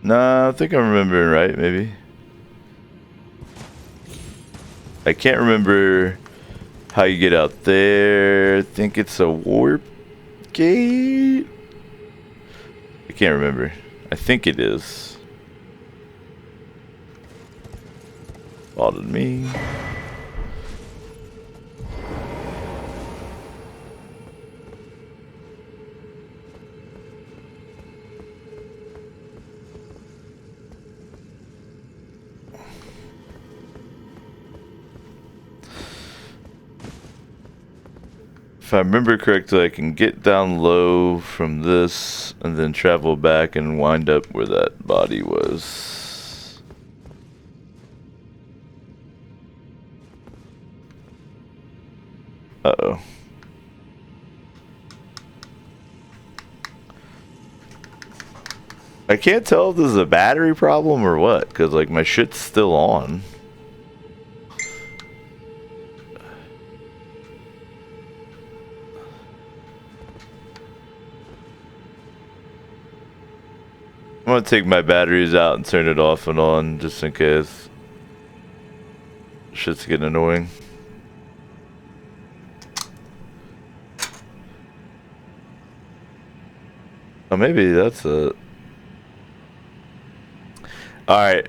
Nah, I think I'm remembering right, maybe. I can't remember how you get out there. I think it's a warp gate. I can't remember. I think it is. Spotted me. If I remember correctly, I can get down low from this and then travel back and wind up where that body was. Uh-oh. I can't tell if this is a battery problem or what, because like my shit's still on. I'm gonna take my batteries out and turn it off and on just in case. Shit's getting annoying. Oh, maybe that's it. Alright.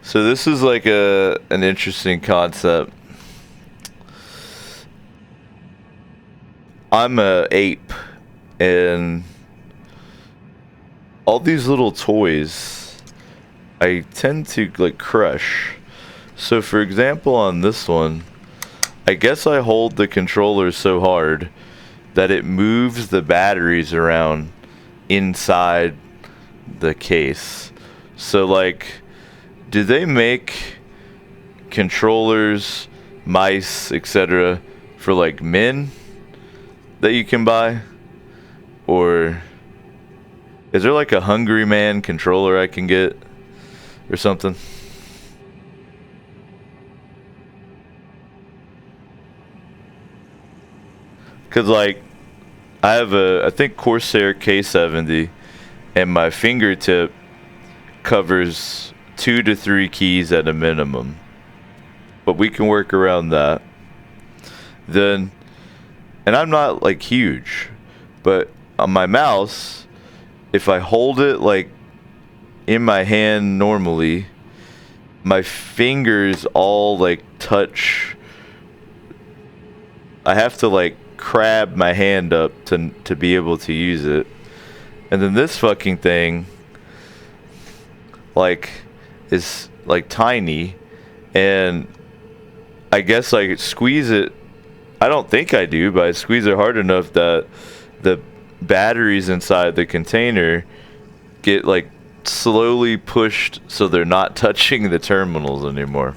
So this is like an interesting concept. I'm a ape and all these little toys I tend to like crush. So for example on this one, I guess I hold the controller so hard that it moves the batteries around inside the case. So like, do they make controllers, mice, etc. for like men that you can buy? Or is there like a Hungry Man controller I can get or something? Cause like I have I think Corsair K70 and my fingertip covers 2 to 3 keys at a minimum. But we can work around that. Then, and I'm not like huge, but on my mouse, if I hold it like in my hand normally, my fingers all like touch. I have to like crab my hand up to be able to use it. And then this fucking thing like is like tiny, and I guess I could squeeze it. I don't think I do, but I squeeze it hard enough that the batteries inside the container get like slowly pushed so they're not touching the terminals anymore.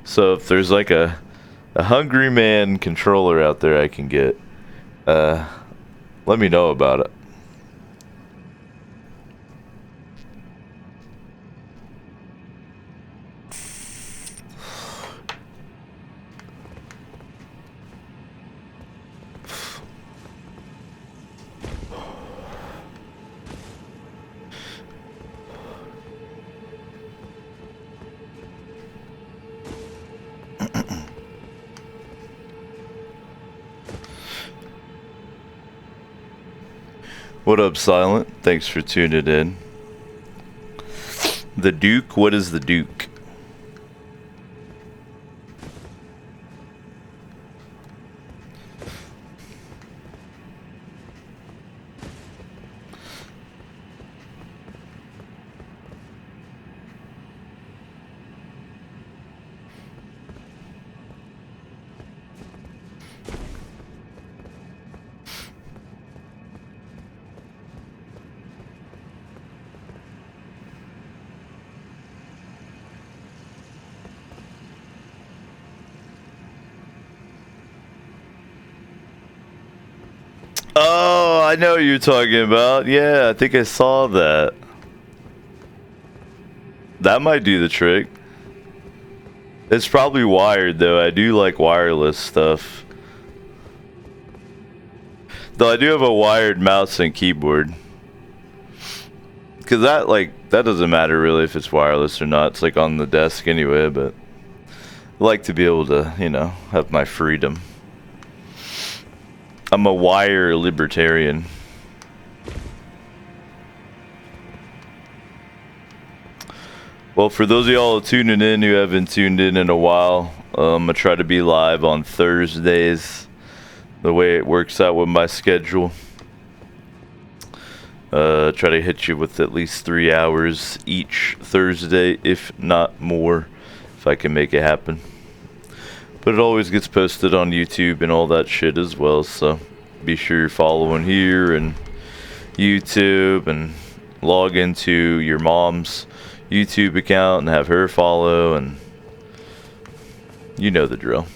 So if there's like a Hungry Man controller out there I can get, Let me know about it. What up, Silent? Thanks for tuning in. The Duke? What is the Duke? Oh, I know what you're talking about. Yeah, I think I saw that. That might do the trick. It's probably wired, though. I do like wireless stuff. Though I do have a wired mouse and keyboard. Because that doesn't matter really if it's wireless or not. It's like on the desk anyway, but I like to be able to, you know, have my freedom. I'm a wire libertarian. Well, for those of y'all tuning in who haven't tuned in a while, I'm gonna try to be live on Thursdays. The way it works out with my schedule. Try to hit you with at least 3 hours each Thursday, if not more, if I can make it happen. But it always gets posted on YouTube and all that shit as well, so be sure you're following here and YouTube and log into your mom's YouTube account and have her follow, and you know the drill.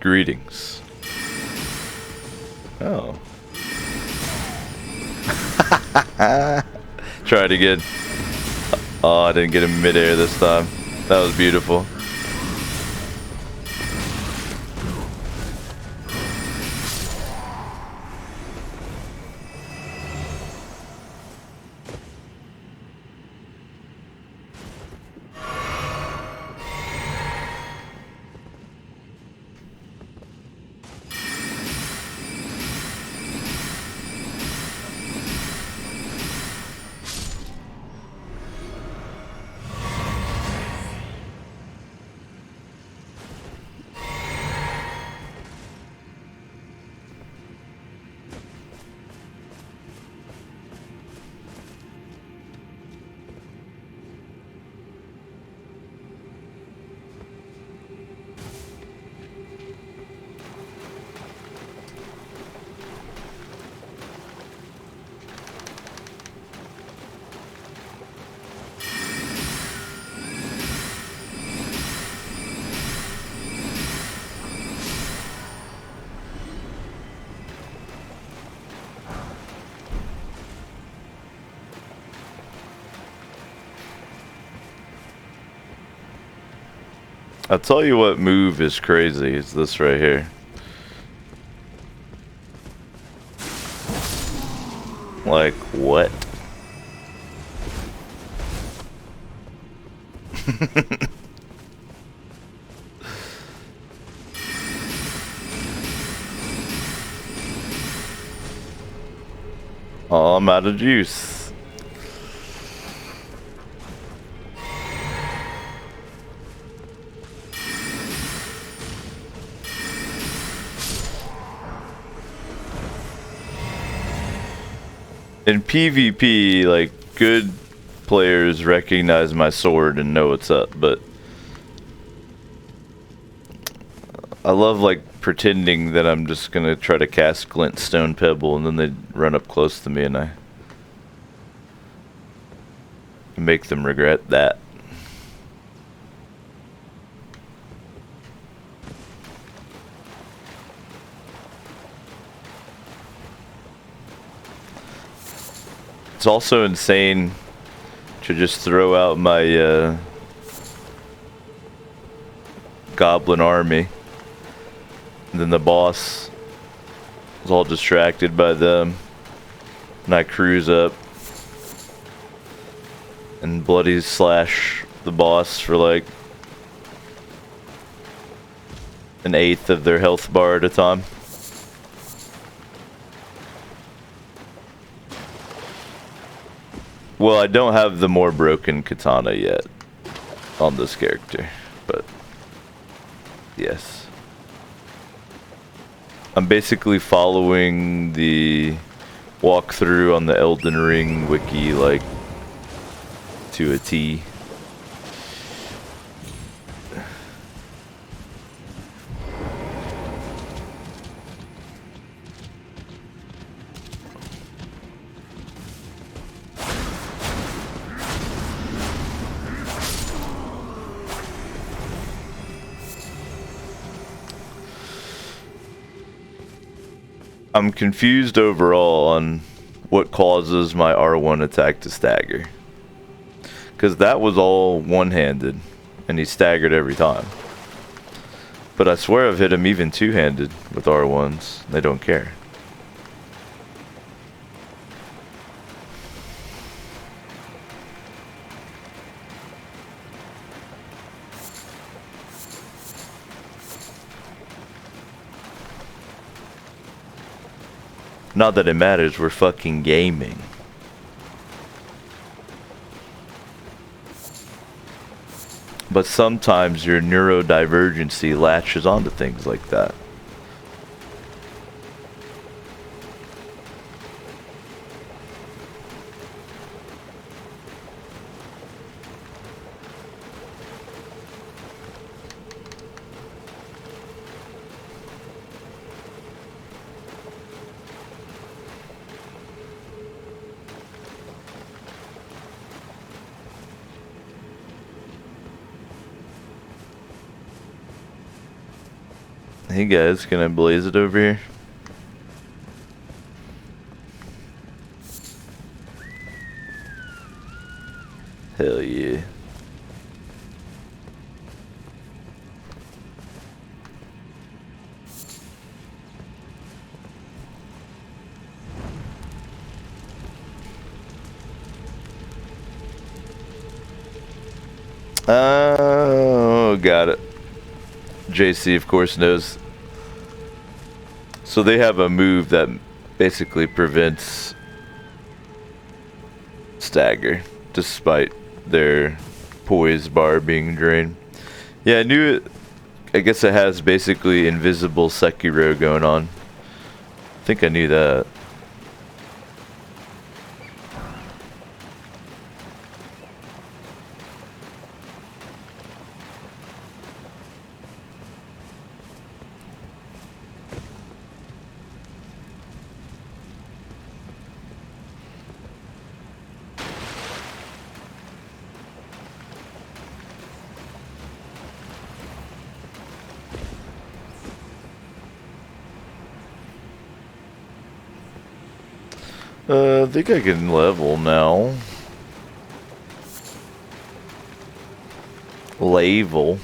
Greetings. Oh. Try it again. Oh, I didn't get him midair this time. That was beautiful. I'll tell you what move is crazy. It's this right here. Like, what? Oh, I'm out of juice. In PvP, like, good players recognize my sword and know what's up, but I love, like, pretending that I'm just gonna try to cast Glint Stone Pebble, and then they run up close to me and I make them regret that. It's also insane to just throw out my goblin army, and then the boss is all distracted by them, and I cruise up and bloody slash the boss for like 1/8 of their health bar at a time. Well, I don't have the more broken katana yet on this character, but yes. I'm basically following the walkthrough on the Elden Ring wiki, like, to a T. I'm confused overall on what causes my R1 attack to stagger. Because that was all one-handed, and he staggered every time. But I swear I've hit him even two-handed with R1s. They don't care. Not that it matters, we're fucking gaming. But sometimes your neurodivergency latches onto things like that. Hey guys, can I blaze it over here? Hell yeah. Oh, got it. JC, of course, knows. So they have a move that basically prevents stagger, despite their poise bar being drained. Yeah, I knew it. I guess it has basically invisible Sekiro going on. I think I knew that. I think I can level now. Level.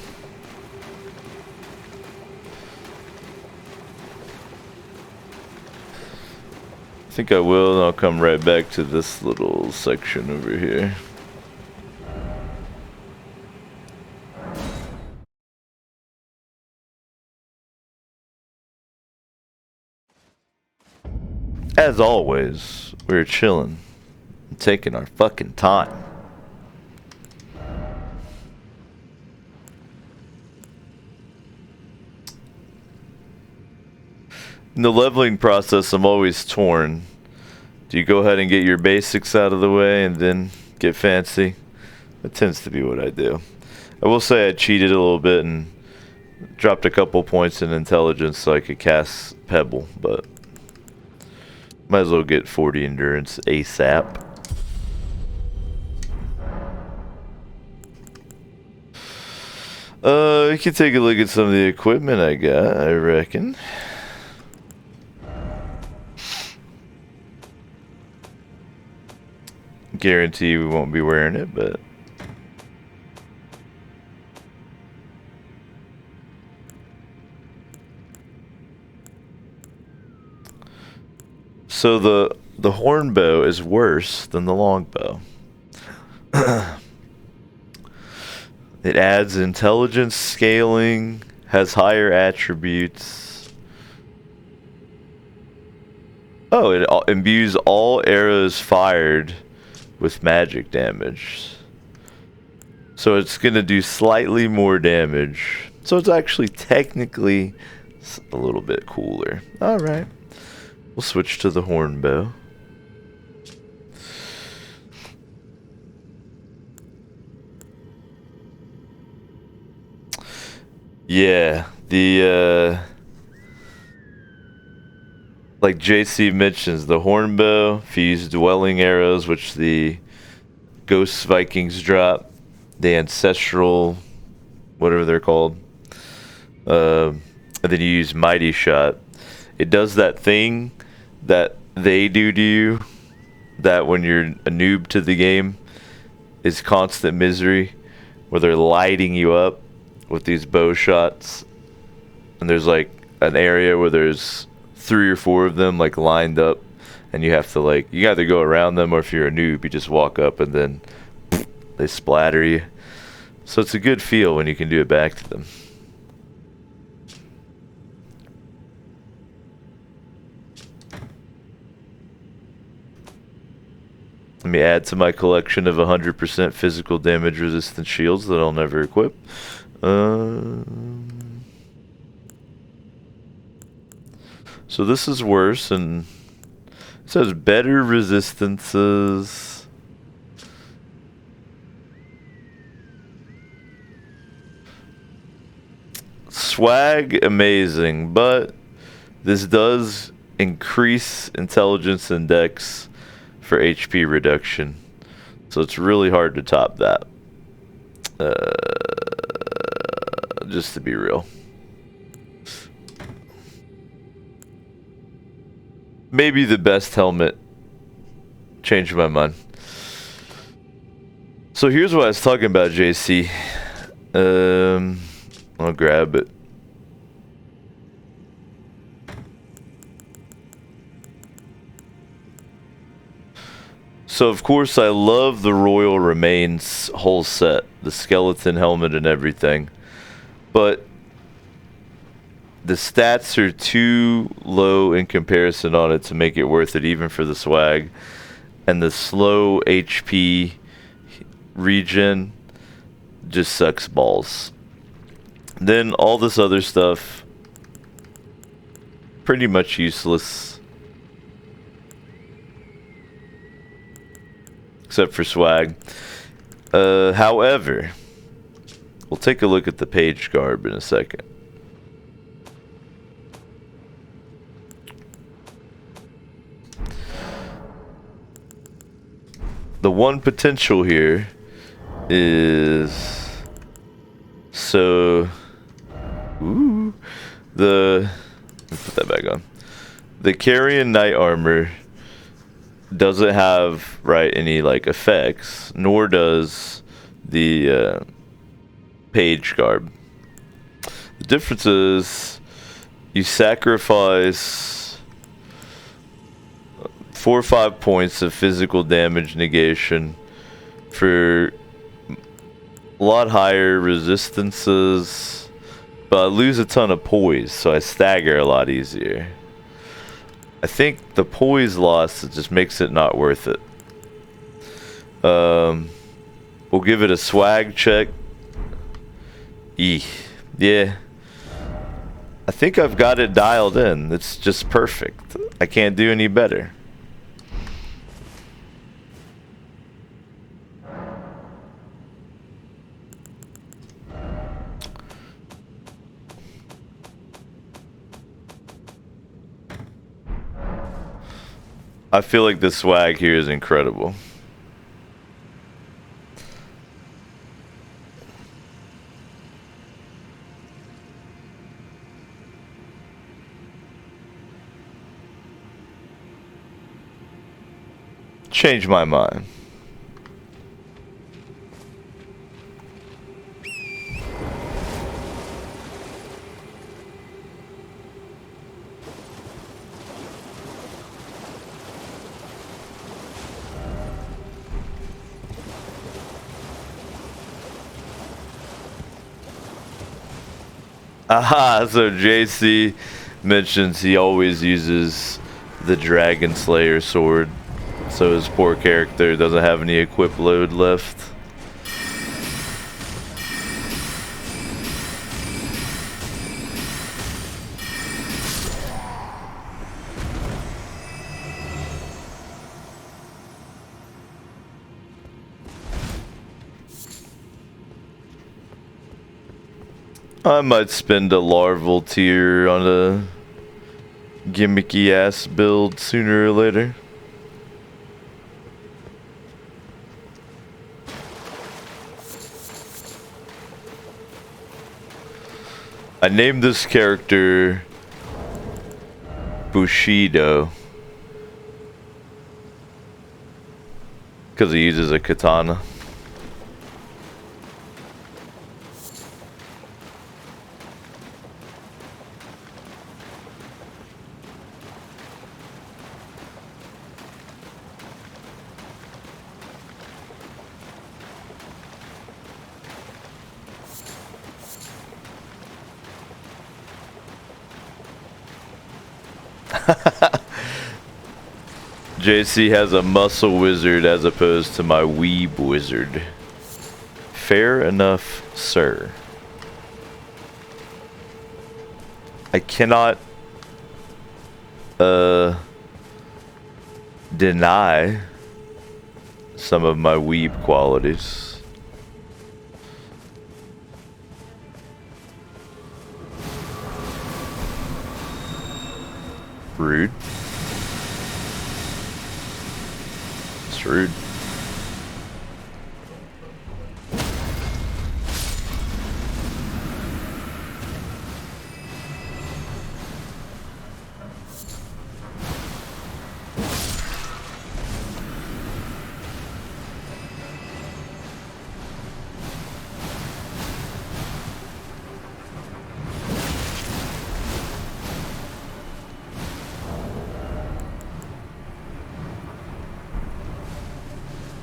I think I will, and I'll come right back to this little section over here. As always, we're chilling, and taking our fucking time. In the leveling process, I'm always torn. Do you go ahead and get your basics out of the way and then get fancy? That tends to be what I do. I will say I cheated a little bit and dropped a couple points in intelligence so I could cast Pebble, but might as well get 40 endurance ASAP. We can take a look at some of the equipment I got, I reckon. Guarantee we won't be wearing it, but so the horn bow is worse than the long bow. It adds intelligence scaling, has higher attributes. Oh, it imbues all arrows fired with magic damage. So it's going to do slightly more damage. So it's actually technically a little bit cooler. Alright. We'll switch to the horn bow. Yeah, like JC mentions, the horn bow, if you use dwelling arrows, which the Ghost Vikings drop, the ancestral, whatever they're called, and then you use mighty shot, it does that thing that they do to you, that when you're a noob to the game, is constant misery, where they're lighting you up with these bow shots, and there's like an area where there's 3 or 4 of them like lined up, and you have to like, you either go around them, or if you're a noob you just walk up and then they splatter you. So it's a good feel when you can do it back to them. Let me add to my collection of 100% physical damage resistant shields that I'll never equip. So this is worse, and it says better resistances. Swag, amazing, but this does increase intelligence and dex for HP reduction. So it's really hard to top that. Just to be real. Maybe the best helmet. Changed my mind. So here's what I was talking about, JC. I'll grab it. So of course I love the Royal Remains whole set, the skeleton helmet and everything, but the stats are too low in comparison on it to make it worth it, even for the swag, and the slow HP regen just sucks balls. Then all this other stuff, pretty much useless. Except for swag. However, we'll take a look at the page garb in a second. The one potential here is so let's put that back on. The Carrion Knight armor doesn't have any like effects, nor does the page garb. The difference is you sacrifice 4 or 5 points of physical damage negation for a lot higher resistances, but I lose a ton of poise, so I stagger a lot easier. I think the poise loss just makes it not worth it. We'll give it a swag check. Yeah. I think I've got it dialed in. It's just perfect. I can't do any better. I feel like the swag here is incredible. Change my mind. Aha, so JC mentions he always uses the Dragon Slayer sword, so his poor character doesn't have any equip load left. I might spend a larval tier on a gimmicky ass build sooner or later. I named this character Bushido because he uses a katana. JC has a muscle wizard as opposed to my Weeb wizard. Fair enough, sir. I cannot deny some of my Weeb qualities. Rude. It's rude.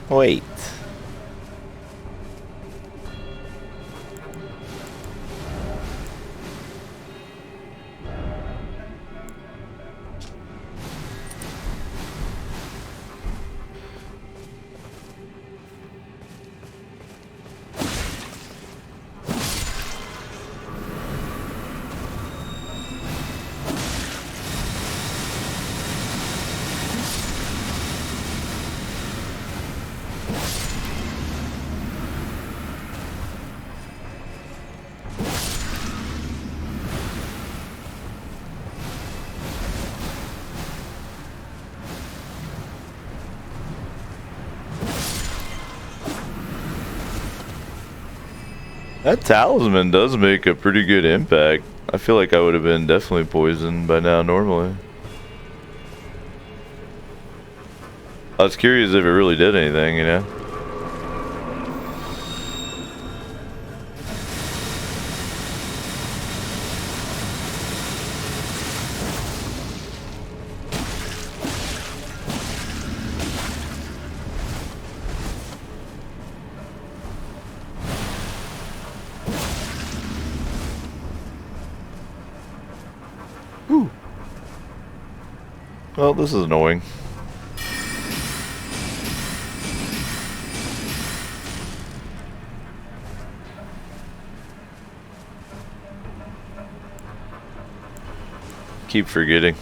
Wait. That talisman does make a pretty good impact. I feel like I would have been definitely poisoned by now normally. I was curious if it really did anything, you know? Well, this is annoying. Keep forgetting.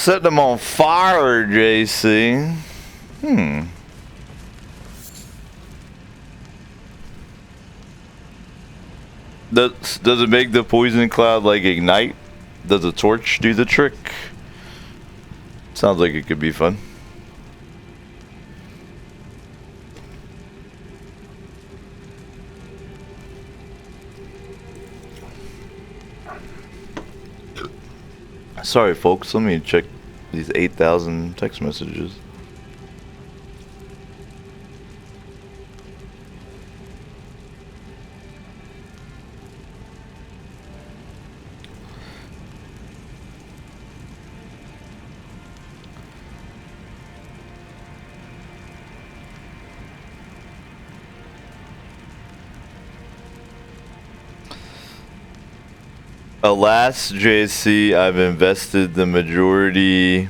Set them on fire, JC. Does it make the poison cloud like ignite? Does a torch do the trick? Sounds like it could be fun. Sorry folks, let me check these 8,000 text messages. Alas, JC, I've invested the majority.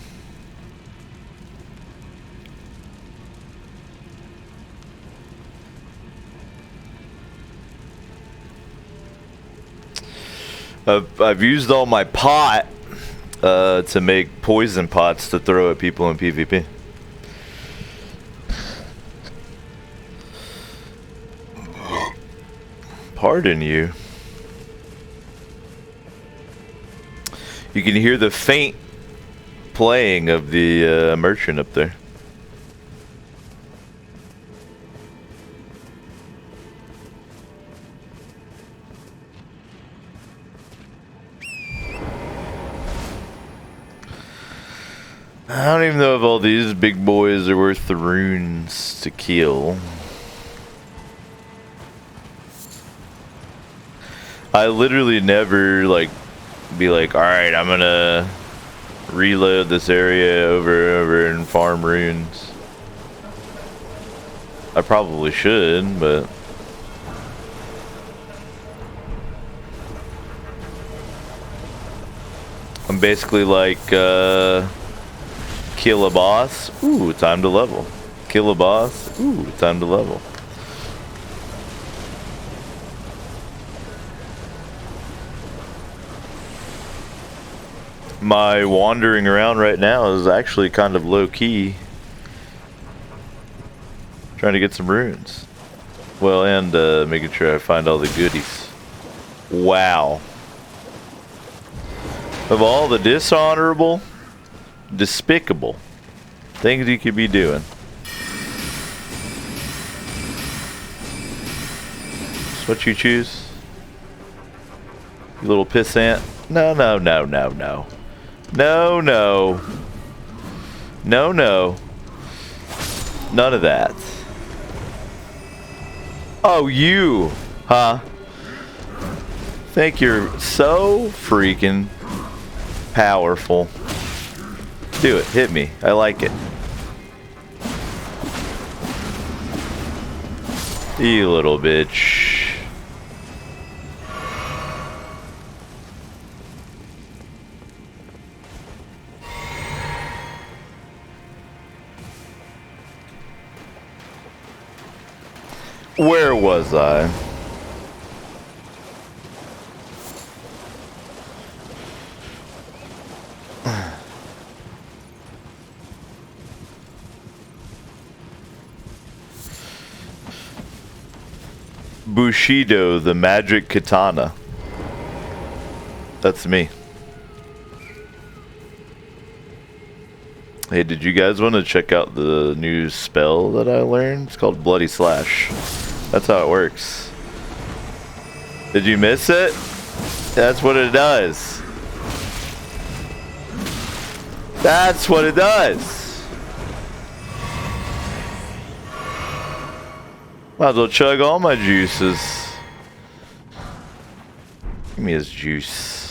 I've used all my pot to make poison pots to throw at people in PvP. Pardon you. You can hear the faint playing of the merchant up there. I don't even know if all these big boys are worth the runes to kill. I literally never be like, alright, I'm gonna reload this area over and farm runes. I probably should, but I'm basically like, kill a boss, ooh, time to level. Kill a boss, ooh, time to level. My wandering around right now is actually kind of low-key. Trying to get some runes. Well, and making sure I find all the goodies. Wow. Of all the dishonorable, despicable things you could be doing. That's what you choose? You little pissant? No, no, no, no, no. No, no. No, no. None of that. Oh, you, huh? Think you're so freaking powerful. Do it. Hit me. I like it. You little bitch. Where was I? Bushido, the magic katana. That's me. Hey, did you guys want to check out the new spell that I learned? It's called Bloody Slash. That's how it works. Did you miss it? That's what it does. That's what it does. Might as well chug all my juices. Give me his juice.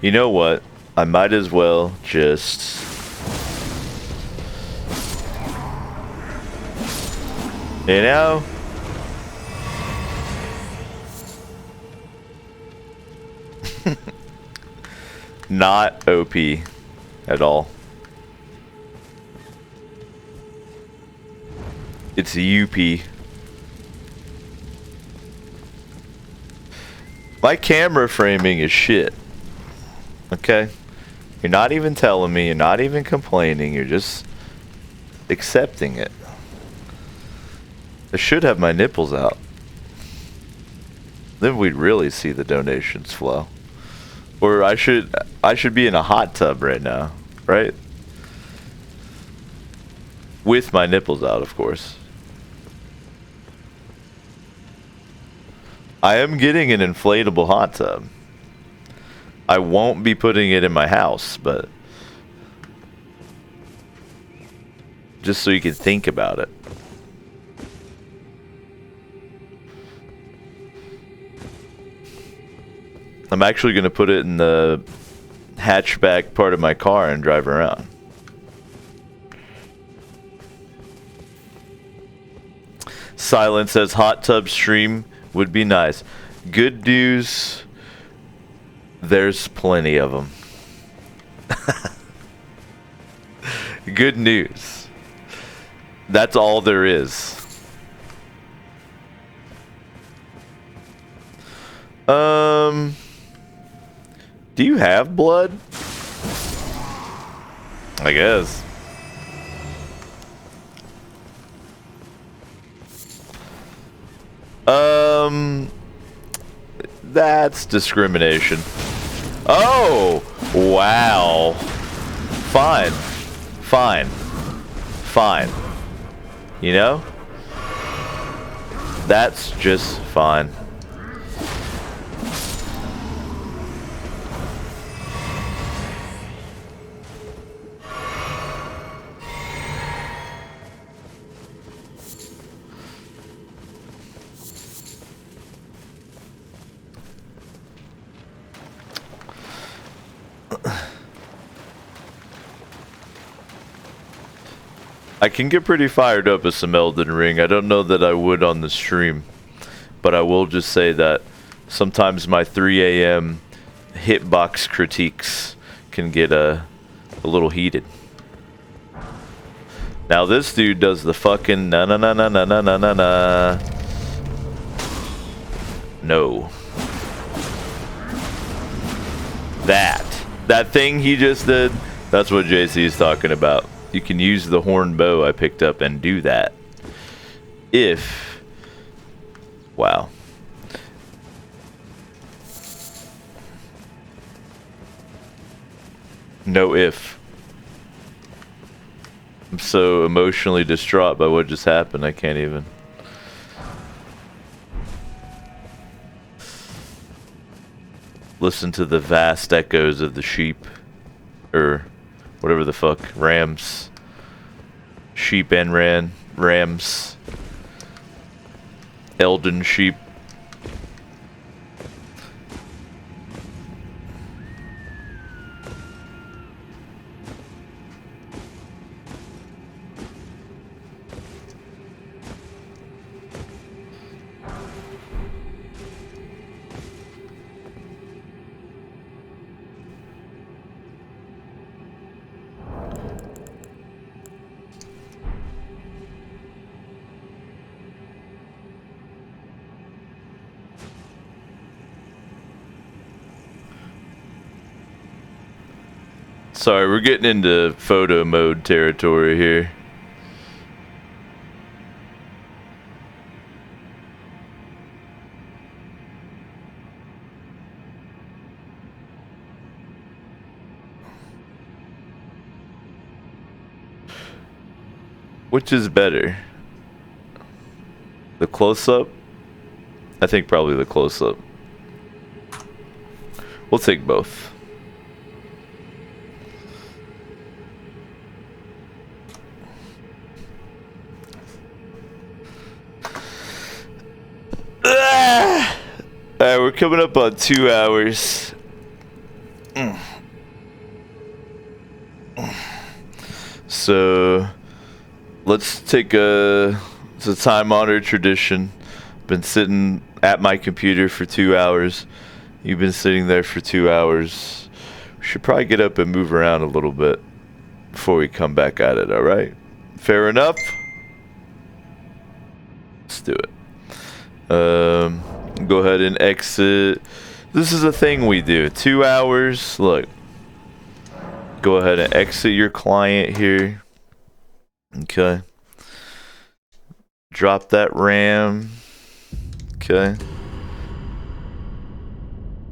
You know what? I might as well just... You know? Not OP at all. It's a UP. My camera framing is shit. Okay? You're not even telling me, you're not even complaining, you're just accepting it. I should have my nipples out. Then we'd really see the donations flow. Or I should be in a hot tub right now, right? With my nipples out, of course. I am getting an inflatable hot tub. I won't be putting it in my house, but just so you can think about it. I'm actually going to put it in the hatchback part of my car and drive around. Silent says hot tub stream would be nice. Good news, there's plenty of them. Good news. That's all there is. Do you have blood? I guess. That's discrimination. Oh, wow. Fine. Fine. Fine. You know? That's just fine. I can get pretty fired up with some Elden Ring. I don't know that I would on the stream, but I will just say that sometimes my 3 a.m. hitbox critiques can get a little heated. Now this dude does the fucking na na na na na na na na na. No. That thing he just did, that's what JC is talking about. You can use the horn bow I picked up and do that. If... Wow. No if. I'm so emotionally distraught by what just happened, I can't even. Listen to the vast echoes of the sheep. Or whatever the fuck. Rams. Sheep and rams. Elden sheep. Sorry, we're getting into photo mode territory here. Which is better? The close-up? I think probably the close-up. We'll take both. Alright, we're coming up on 2 hours. So let's take it's a time-honored tradition. Been sitting at my computer for 2 hours. You've been sitting there for 2 hours. We should probably get up and move around a little bit before we come back at it, alright? Fair enough? Let's do it. Go ahead and exit. This is a thing we do. 2 hours. Look. Go ahead and exit your client here. Okay. Drop that RAM. Okay.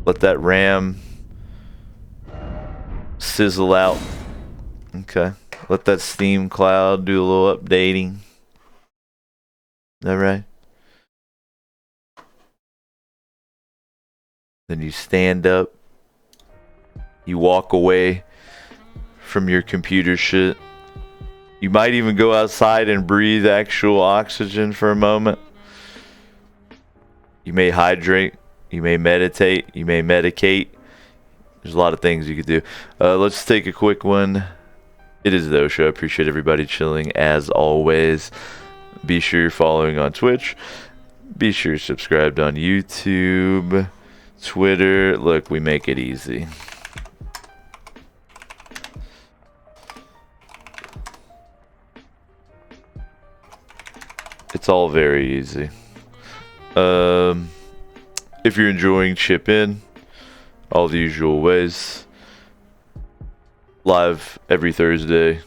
Let that RAM sizzle out. Okay. Let that Steam cloud do a little updating. Is that right? Then you stand up. You walk away from your computer shit. You might even go outside and breathe actual oxygen for a moment. You may hydrate. You may meditate. You may medicate. There's a lot of things you could do. Let's take a quick one. It is the Show. I appreciate everybody chilling as always. Be sure you're following on Twitch. Be sure you're subscribed on YouTube, Twitter. Look, we make it easy. It's all very easy. If you're enjoying, chip in. All the usual ways. Live every Thursday.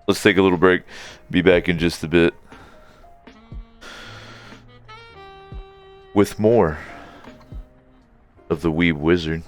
Let's take a little break. Be back in just a bit with more of the Weeb Wizard.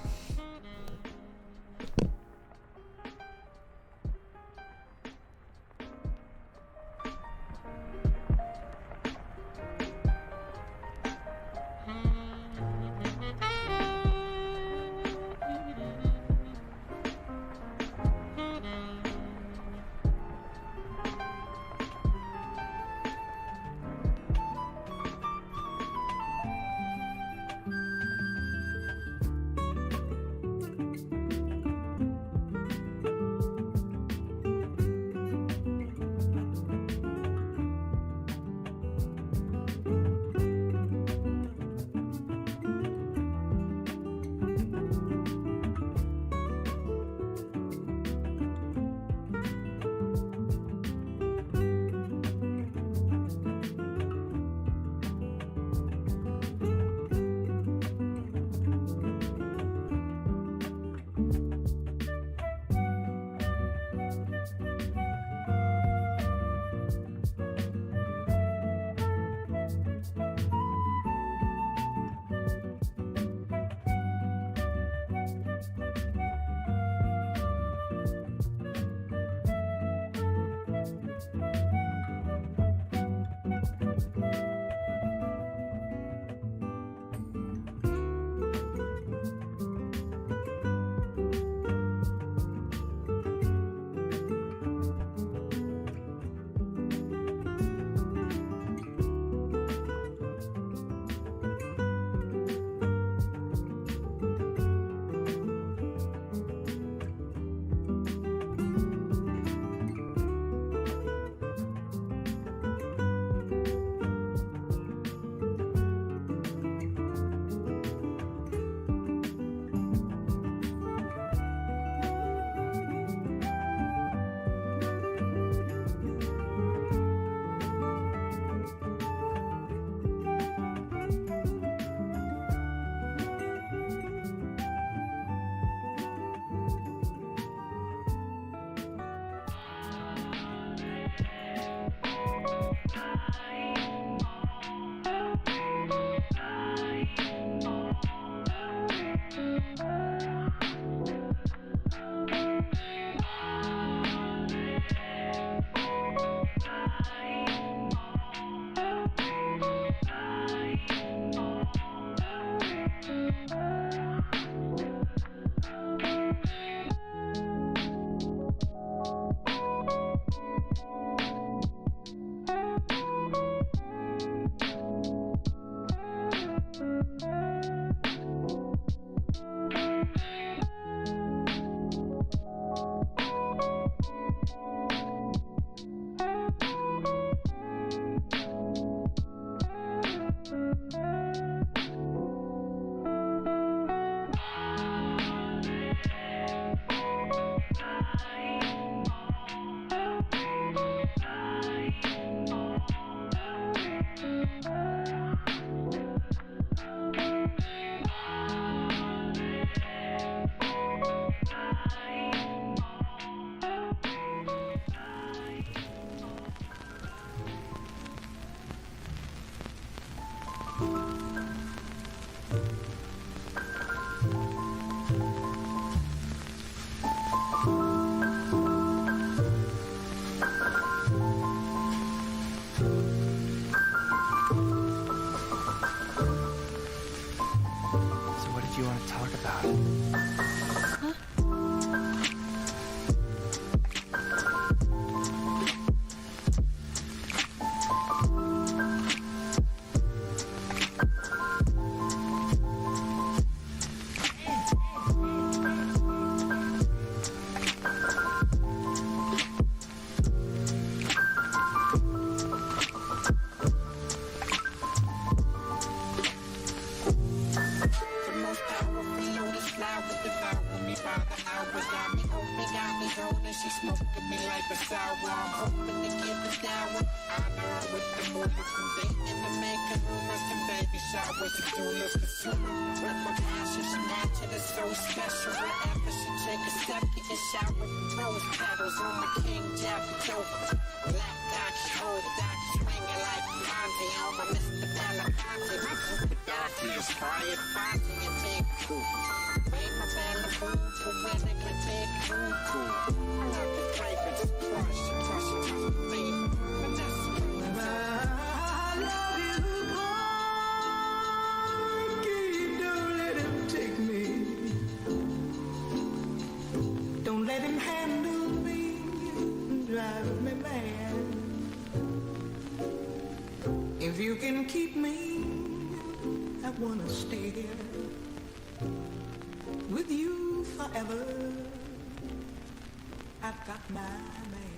So what did you want to talk about? Don't let him handle me, drive me mad. If you can keep me, I wanna stay here with you forever. I've got my man.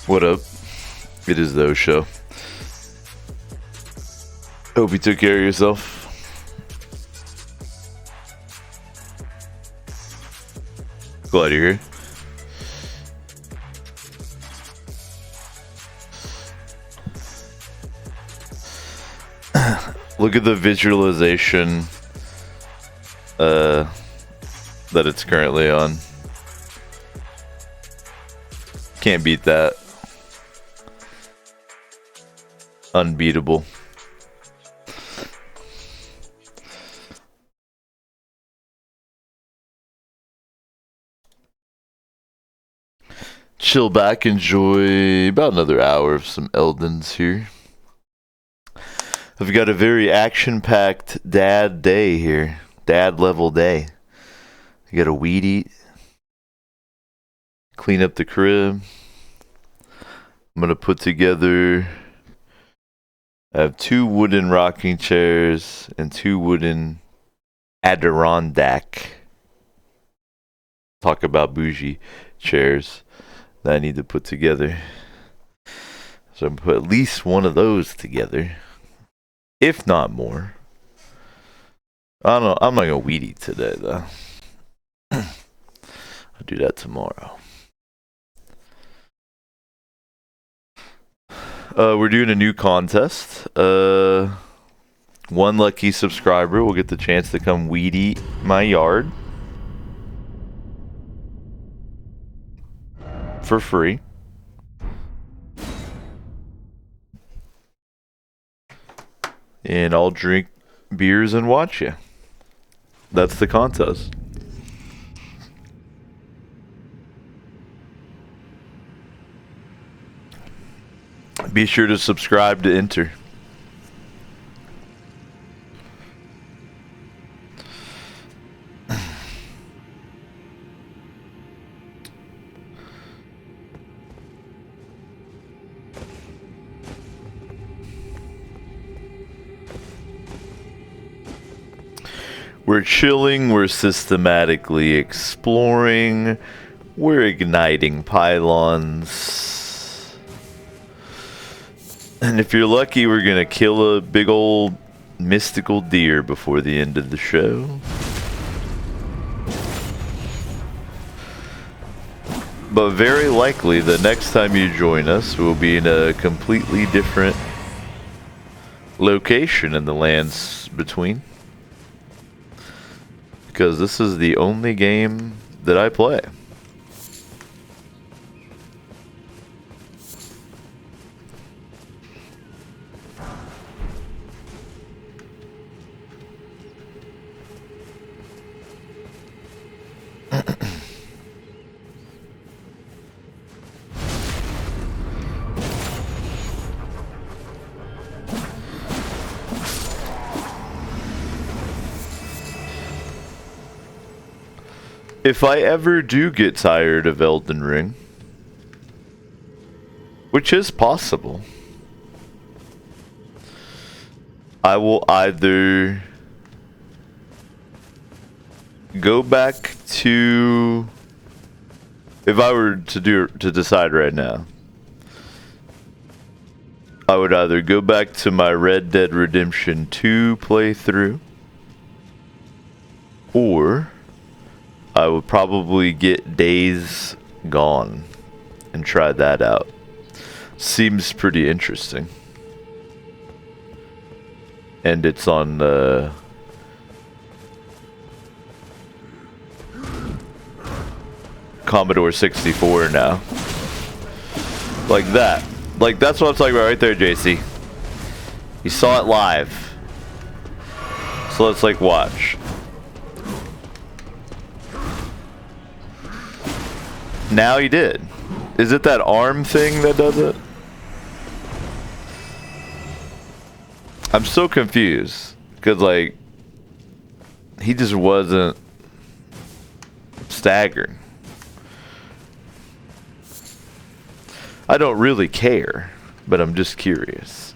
What up? It is the show. Hope you took care of yourself. Glad you're here. Look at the visualization that it's currently on. Can't beat that. Unbeatable. Chill back, enjoy about another hour of some Eldens here. I've got a very action-packed dad day here. Dad level day. I got a weed eat. Clean up the crib. I'm gonna put together. I have 2 wooden rocking chairs and 2 wooden Adirondack. Talk about bougie chairs that I need to put together. So I'm gonna put at least one of those together, if not more. I don't know. I'm not gonna weed eat today though. I'll do that tomorrow. We're doing a new contest. One lucky subscriber will get the chance to come weed eat my yard for free. And I'll drink beers and watch you. That's the contest. Be sure to subscribe to enter. We're chilling, we're systematically exploring, we're igniting pylons. And if you're lucky, we're gonna kill a big old mystical deer before the end of the show. But very likely, the next time you join us, we'll be in a completely different location in the lands between. Because this is the only game that I play. If I ever do get tired of Elden Ring, which is possible, I will either go back to, if I were to decide right now, I would either go back to my Red Dead Redemption 2 playthrough, or I would probably get Days Gone and try that out. Seems pretty interesting. And it's on Commodore 64 now. Like that. Like that's what I'm talking about right there, JC. You saw it live. So let's like watch. Now he did. Is it that arm thing that does it? I'm so confused. Because, like, he just wasn't staggered. I don't really care, but I'm just curious.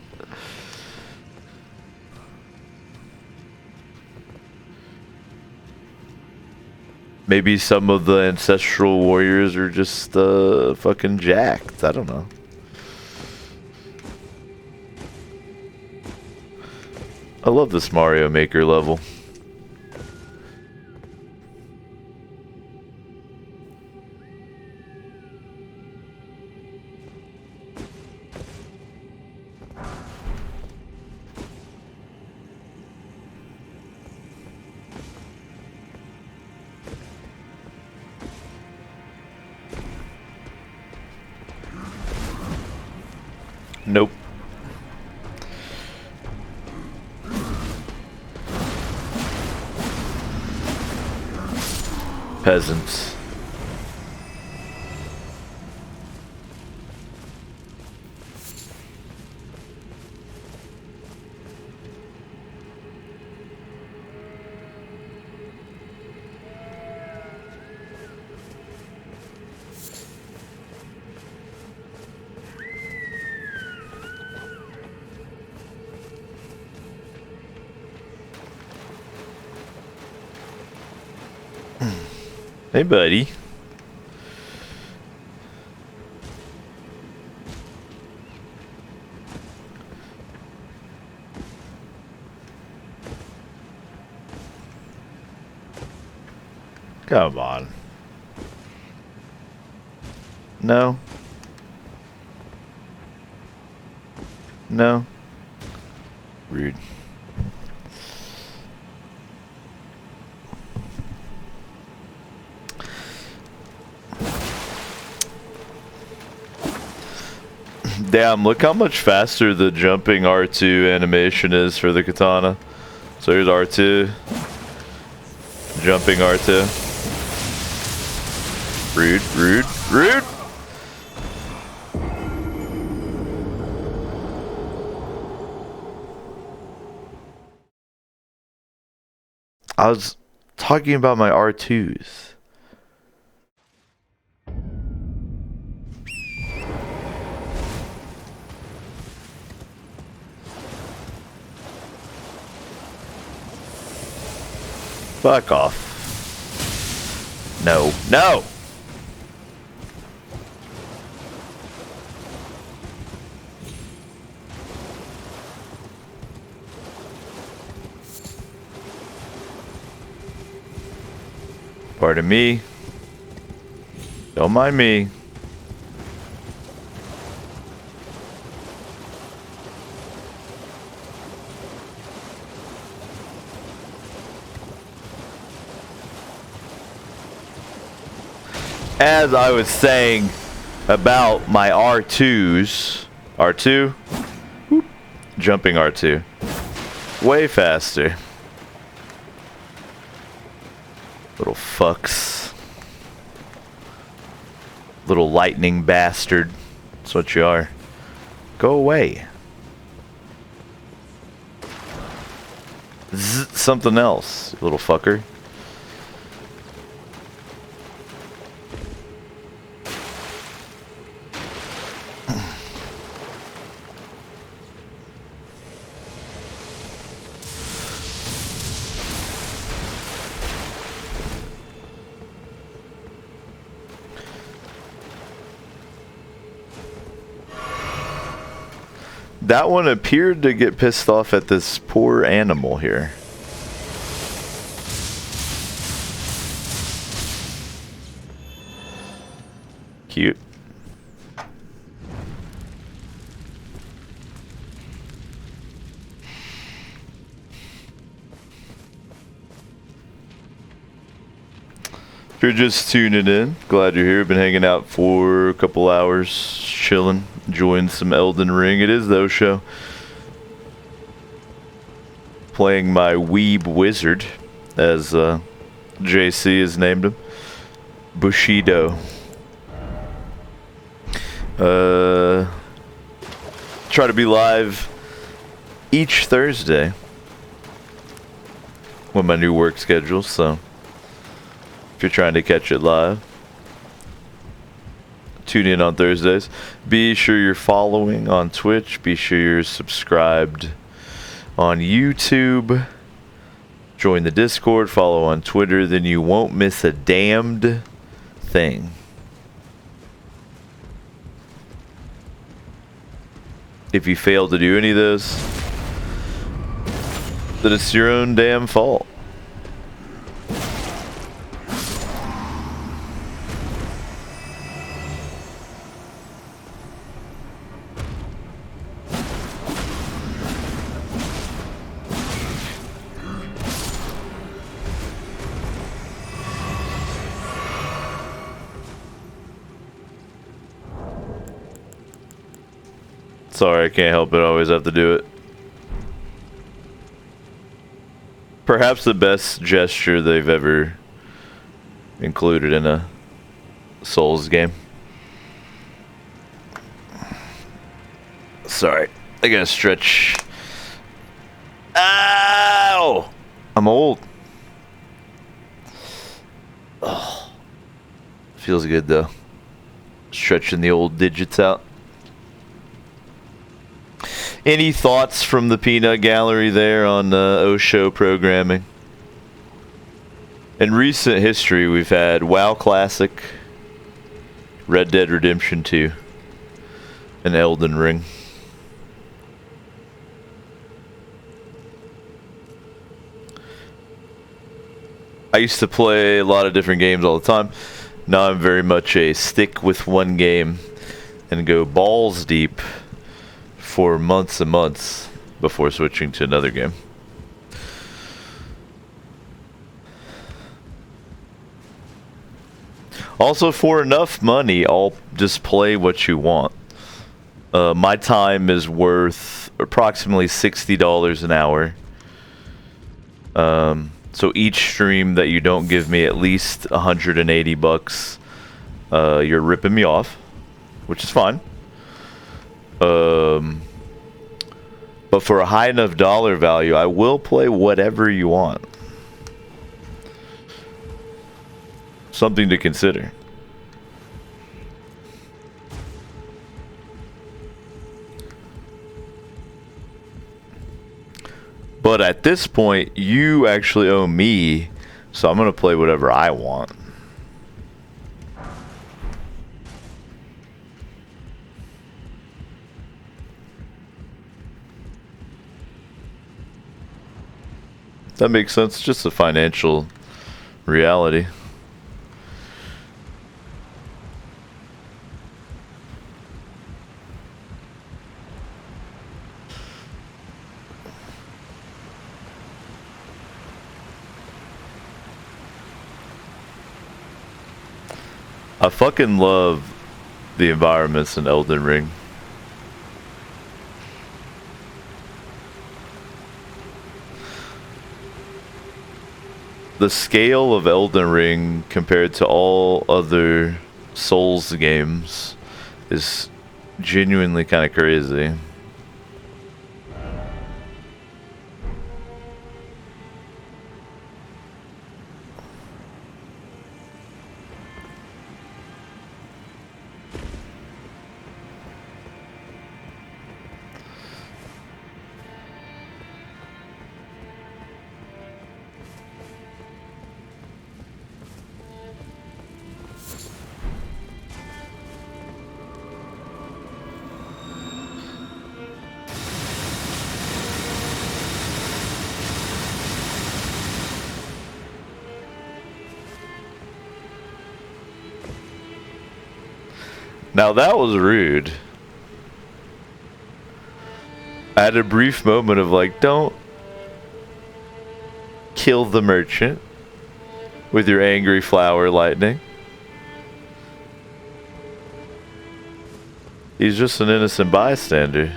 Maybe some of the ancestral warriors are just fucking jacked. I don't know. I love this Mario Maker level. Nope. Peasants. Hey, buddy. Come on. No. No. Rude. Damn, look how much faster the jumping R2 animation is for the katana. So here's R2. Jumping R2. Rude, rude, rude! I was talking about my R2s. Fuck off. No. No! Pardon me. Don't mind me. As I was saying about my R2s, R2, whoop, jumping R2, way faster. Little fucks. Little lightning bastard. That's what you are. Go away. Something else, you little fucker. That one appeared to get pissed off at this poor animal here. Cute. If you're just tuning in, glad you're here. Been hanging out for a couple hours, chilling, enjoying some Elden Ring. It is though show. Playing my Weeb wizard, as JC has named him, Bushido. Try to be live each Thursday with my new work schedule, so if you're trying to catch it live, tune in on Thursdays. Be sure you're following on Twitch. Be sure you're subscribed on YouTube. Join the Discord. Follow on Twitter. Then you won't miss a damned thing. If you fail to do any of those, That it's your own damn fault. Sorry, I can't help it. I always have to do it. Perhaps the best gesture they've ever included in a Souls game. Sorry, I gotta stretch. Ow! I'm old. Oh, feels good though. Stretching the old digits out. Any thoughts from the peanut gallery there on Osho programming? In recent history, we've had WoW Classic, Red Dead Redemption 2, and Elden Ring. I used to play a lot of different games all the time. Now I'm very much a stick with one game and go balls deep for months and months before switching to another game. Also, for enough money, I'll just play what you want. My time is worth approximately $60 an hour. So each stream that you don't give me at least $180, you're ripping me off, which is fine. But for a high enough dollar value, I will play whatever you want. Something to consider. But at this point, you actually owe me, so I'm gonna play whatever I want. That makes sense. Just a financial reality. I fucking love the environments in Elden Ring. The scale of Elden Ring compared to all other Souls games is genuinely kind of crazy. Now that was rude. I had a brief moment of like, don't kill the merchant with your angry flower lightning. He's just an innocent bystander.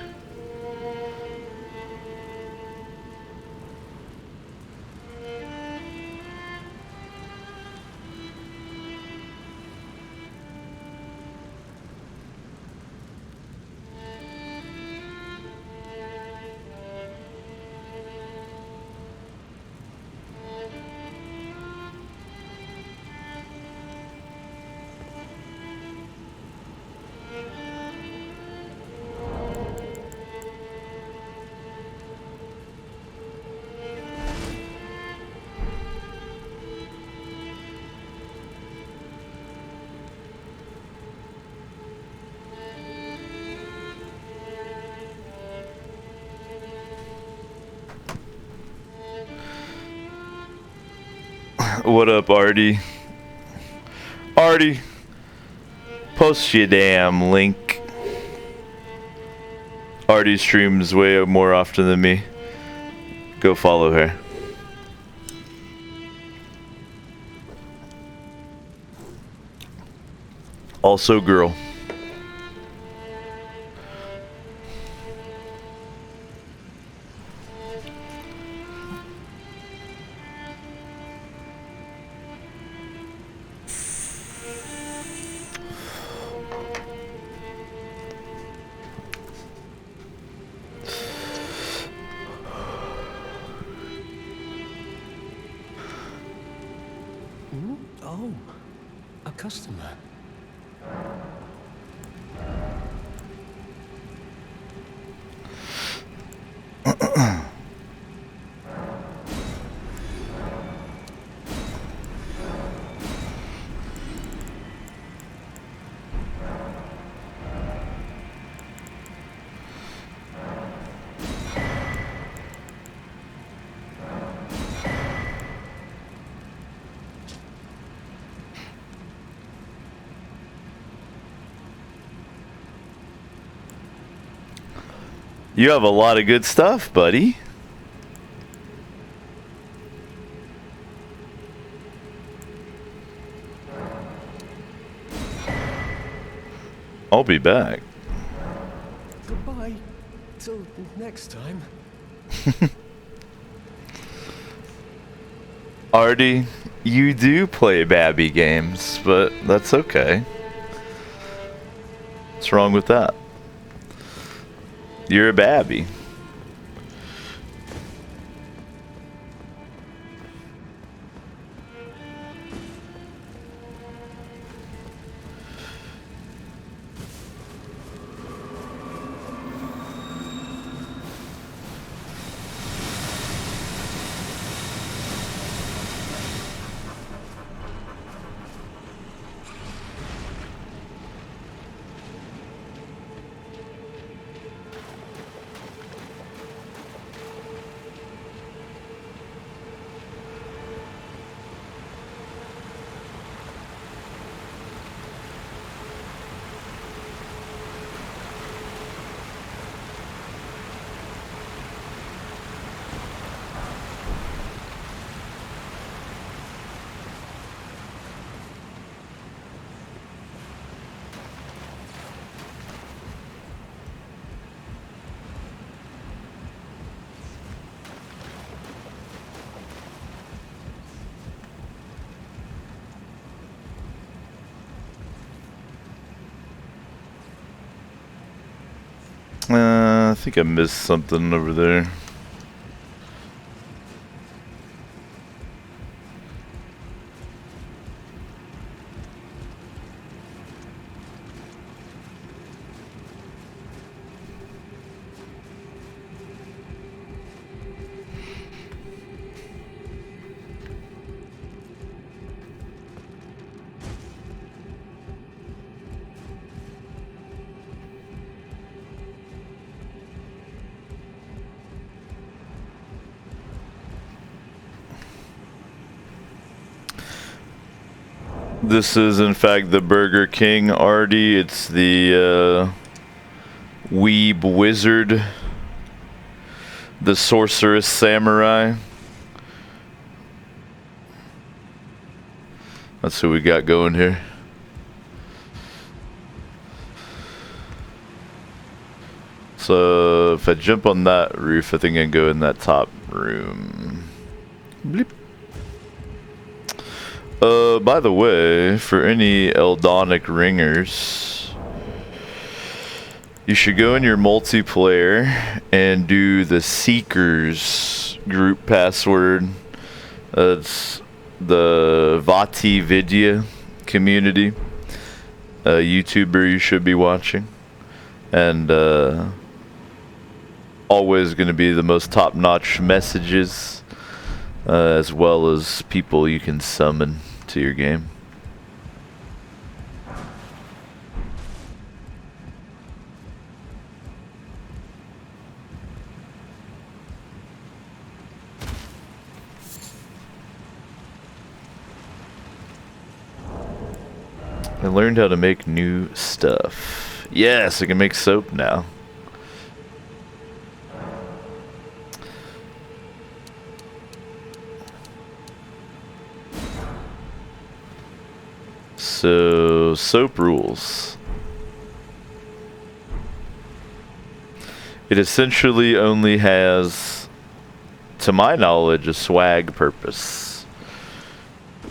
What up, Artie? Artie, post your damn link. Artie streams way more often than me. Go follow her. Also girl. Oh, a customer. You have a lot of good stuff, buddy. I'll be back. Goodbye. Till next time. Artie, you do play babby games, but that's okay. What's wrong with that? You're a babby. I think I missed something over there. This is in fact the Burger King, Artie. It's the Weeb Wizard, the Sorcerous Samurai. That's who we got going here. So if I jump on that roof, I think I can go in that top room. Bleep. By the way, for any Eldonic ringers, you should go in your multiplayer and do the Seekers group password. It's the Vati Vidya community, a YouTuber you should be watching, and always going to be the most top-notch messages, as well as people you can summon to your game. I learned how to make new stuff. Yes, I can make soap now. So, soap rules. It essentially only has, to my knowledge, a swag purpose.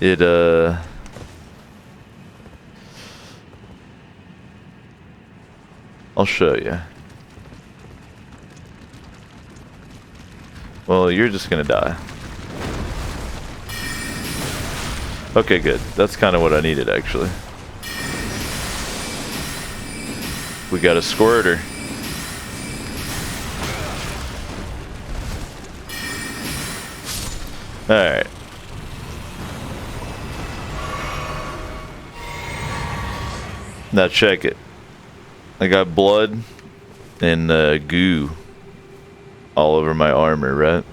It, I'll show you. Well, you're just gonna die. Okay, good. That's kind of what I needed, actually. We got a squirter. Alright. Now check it. I got blood and goo all over my armor, right?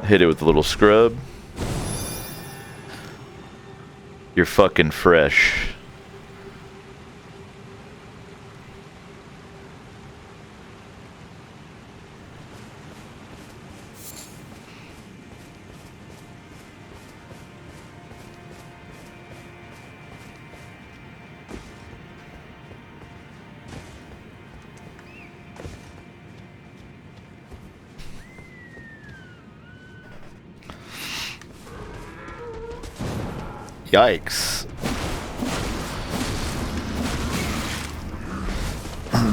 Hit it with a little scrub. You're fucking fresh. Yikes.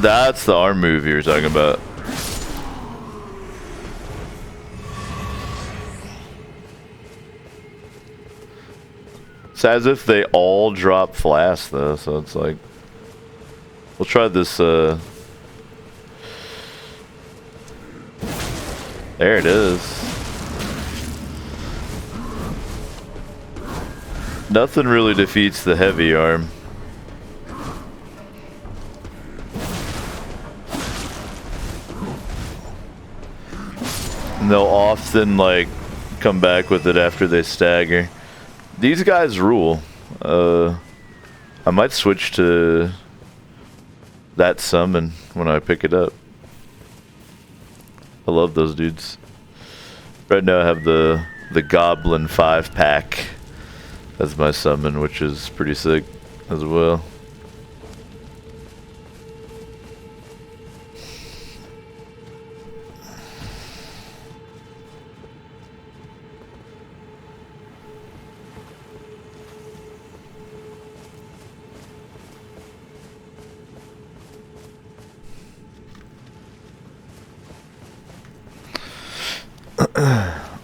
That's the arm move you were talking about. It's as if they all drop flasks though, so it's like... We'll try this, There it is. Nothing really defeats the heavy arm. And they'll often like come back with it after they stagger. These guys rule. I might switch to that summon when I pick it up. I love those dudes. Right now I have the Goblin 5-pack as my summon, which is pretty sick as well.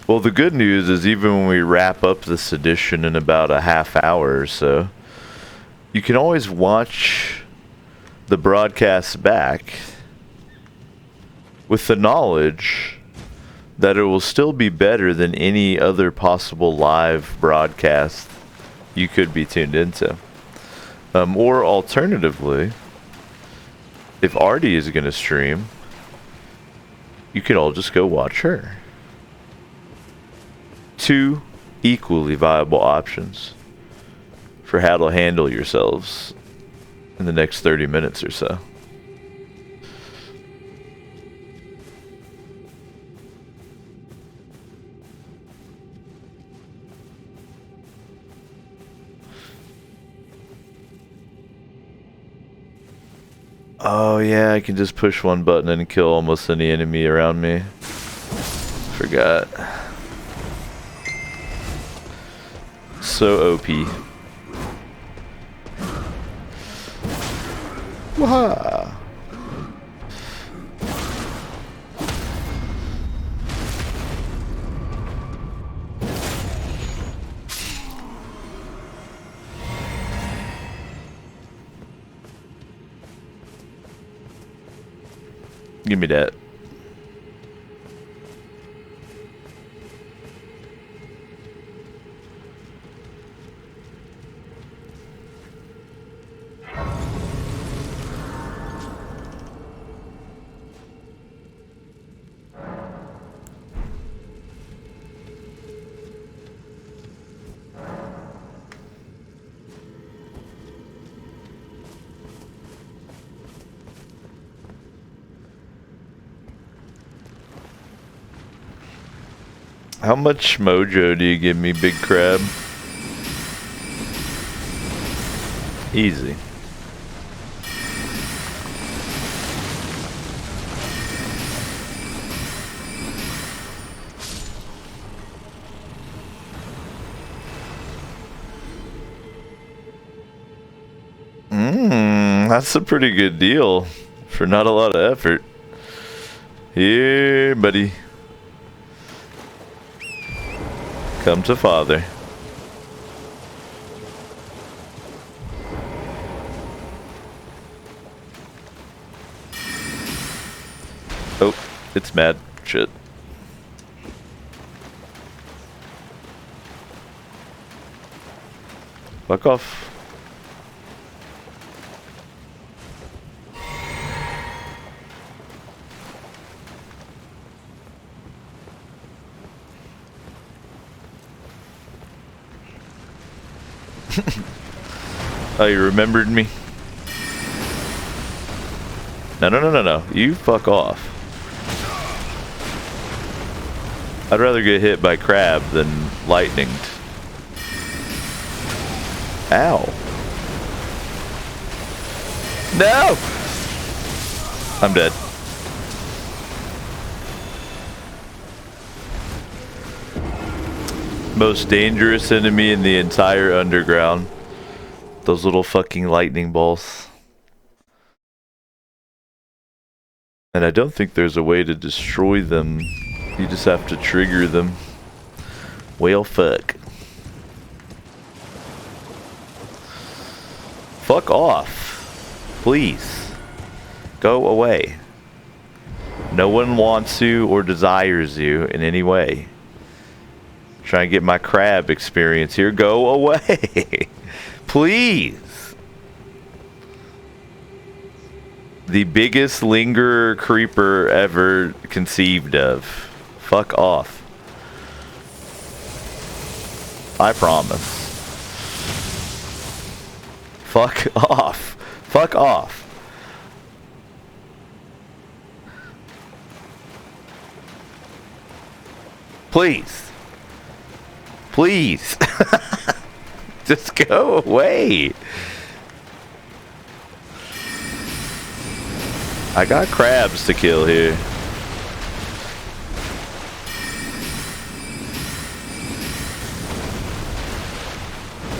Well, the good news is even when we wrap up this edition in about a half hour or so, you can always watch the broadcast back with the knowledge that it will still be better than any other possible live broadcast you could be tuned into. Or alternatively, if Artie is going to stream, you can all just go watch her. Two equally viable options for how to handle yourselves in the next 30 minutes or so. Oh yeah, I can just push one button and kill almost any enemy around me. Forgot. So OP. Waha! Give me that. How much mojo do you give me, big crab? Easy. That's a pretty good deal for not a lot of effort. Here, buddy. Come to father. Oh, it's mad. Shit. Fuck off. Oh, you remembered me? No. You fuck off. I'd rather get hit by crab than lightninged. Ow. No! I'm dead. Most dangerous enemy in the entire underground. Those little fucking lightning balls. And I don't think there's a way to destroy them. You just have to trigger them. Well, fuck. Fuck off. Please. Go away. No one wants you or desires you in any way. Try and get my crab experience here. Go away. Please. The biggest lingerer creeper ever conceived of. Fuck off. I promise. Fuck off. Fuck off. Please. Please. Just go away. I got crabs to kill here.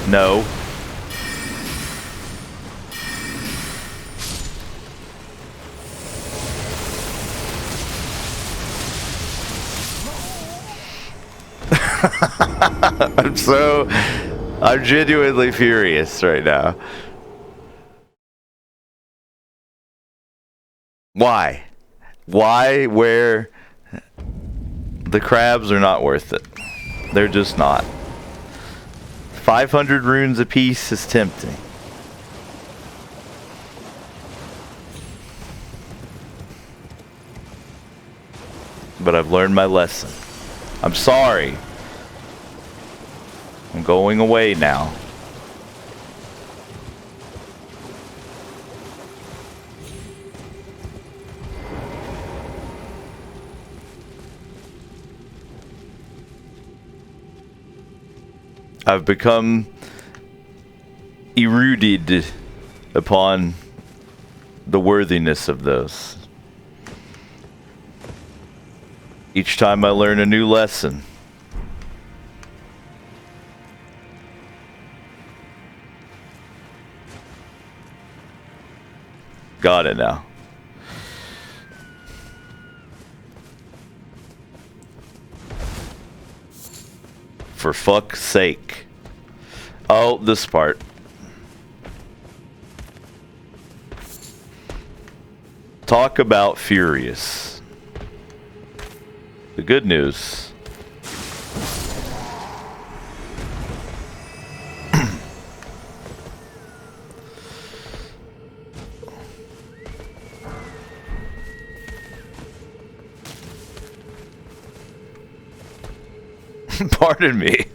No. I'm genuinely furious right now. Why? Why? Where? The crabs are not worth it. They're just not. 500 runes apiece is tempting. But I've learned my lesson. I'm sorry. I'm going away now. I've become eruded upon the worthiness of those. Each time I learn a new lesson. Got it now. For fuck's sake. Oh, this part. Talk about furious. The good news. Pardon me.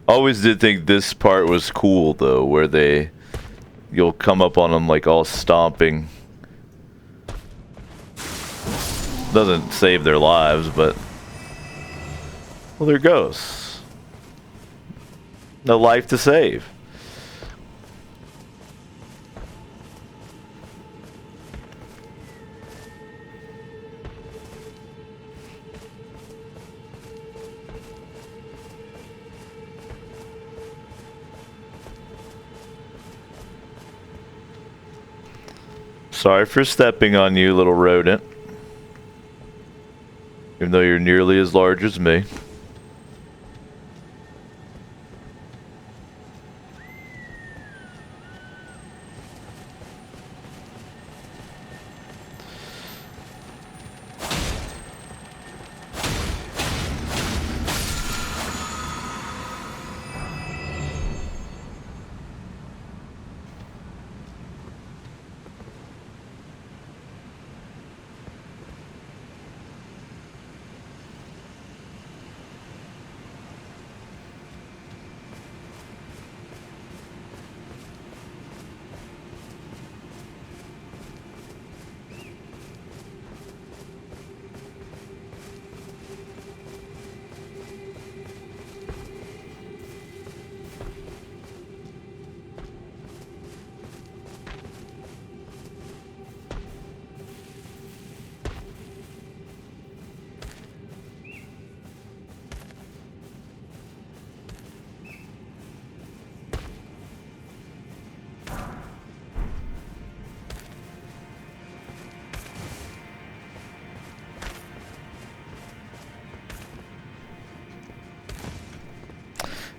Always did think this part was cool though, where they you'll come up on them like all stomping. Doesn't save their lives, but well, they're ghosts. No life to save. Sorry for stepping on you, little rodent. Even though you're nearly as large as me.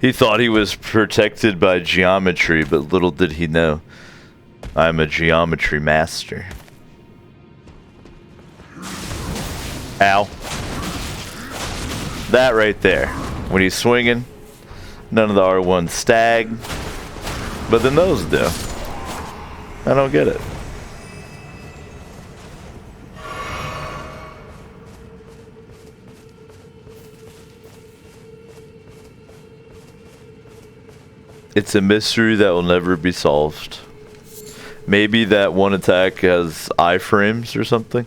He thought he was protected by geometry, but little did he know, I'm a geometry master. Ow. That right there. When he's swinging, none of the R1 stag, but then those do. I don't get it. It's a mystery that will never be solved. Maybe that one attack has iframes or something.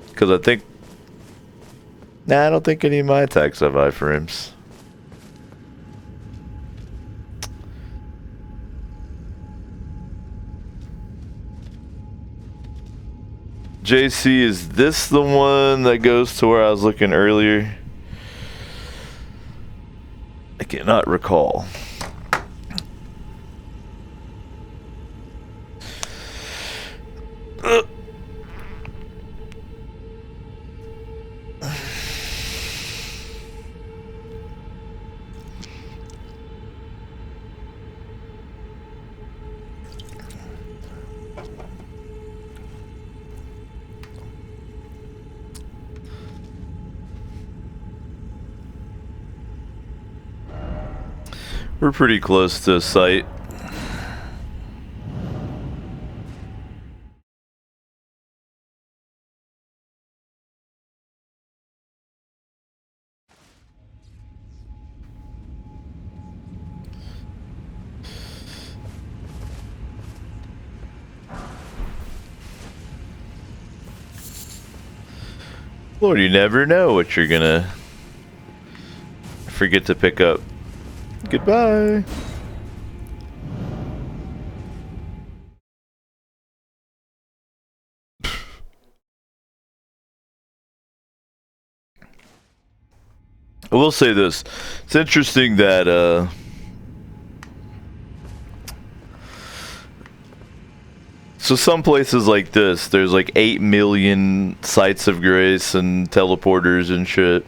Because I think... Nah, I don't think any of my attacks have iframes. JC, is this the one that goes to where I was looking earlier? I cannot recall. We're pretty close to the site. Lord, you never know what you're gonna forget to pick up. Goodbye. I will say this. It's interesting that so some places like this, there's like 8 million sites of grace and teleporters and shit.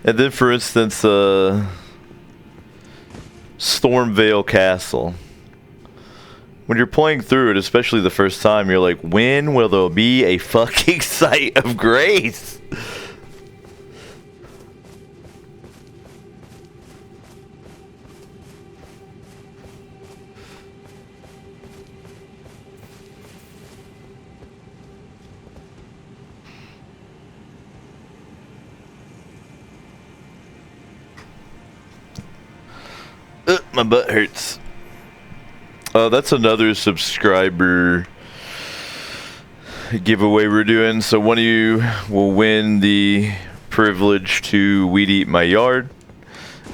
And then for instance, Stormvale Castle. When you're playing through it, especially the first time, you're like, when will there be a fucking site of grace? My butt hurts. That's another subscriber giveaway we're doing. So one of you will win the privilege to weed eat my yard,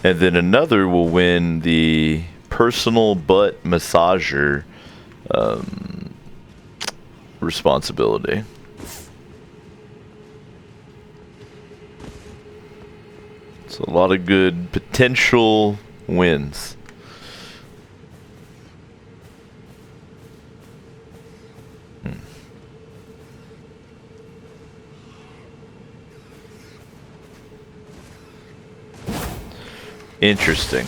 and then another will win the personal butt massager responsibility. So a lot of good potential wins. Interesting.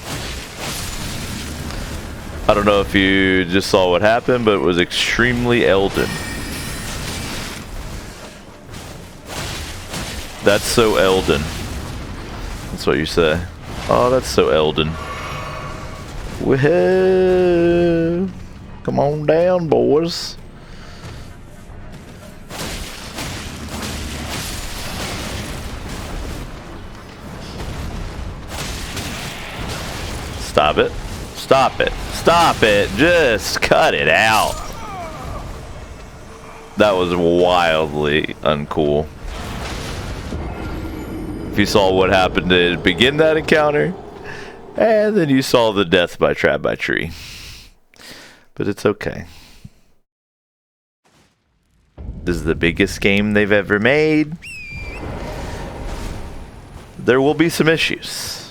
I don't know if you just saw what happened, but it was extremely Elden. That's so Elden. That's what you say. Oh, that's so Elden. Woohoo! Come on down, boys. Stop it. Stop it. Stop it. Just cut it out. That was wildly uncool. If you saw what happened to begin that encounter, and then you saw the death by trap by tree. But it's okay. This is the biggest game they've ever made. There will be some issues.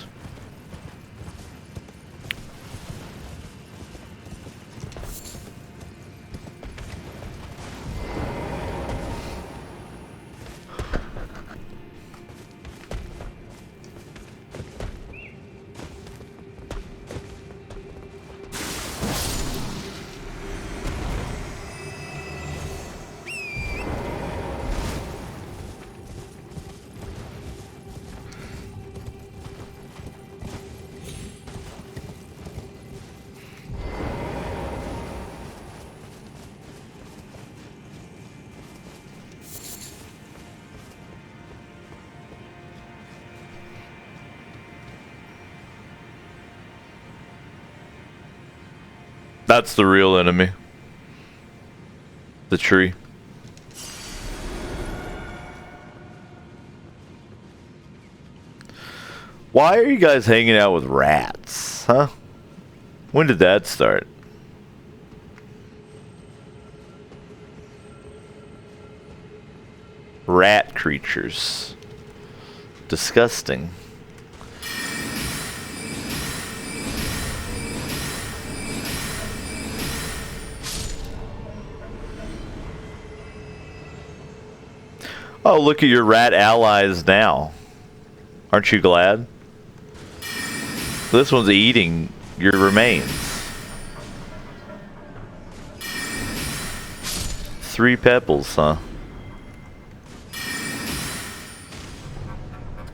That's the real enemy. The tree. Why are you guys hanging out with rats, huh? When did that start? Rat creatures. Disgusting. Oh, look at your rat allies now. Aren't you glad? This one's eating your remains. 3 pebbles, huh?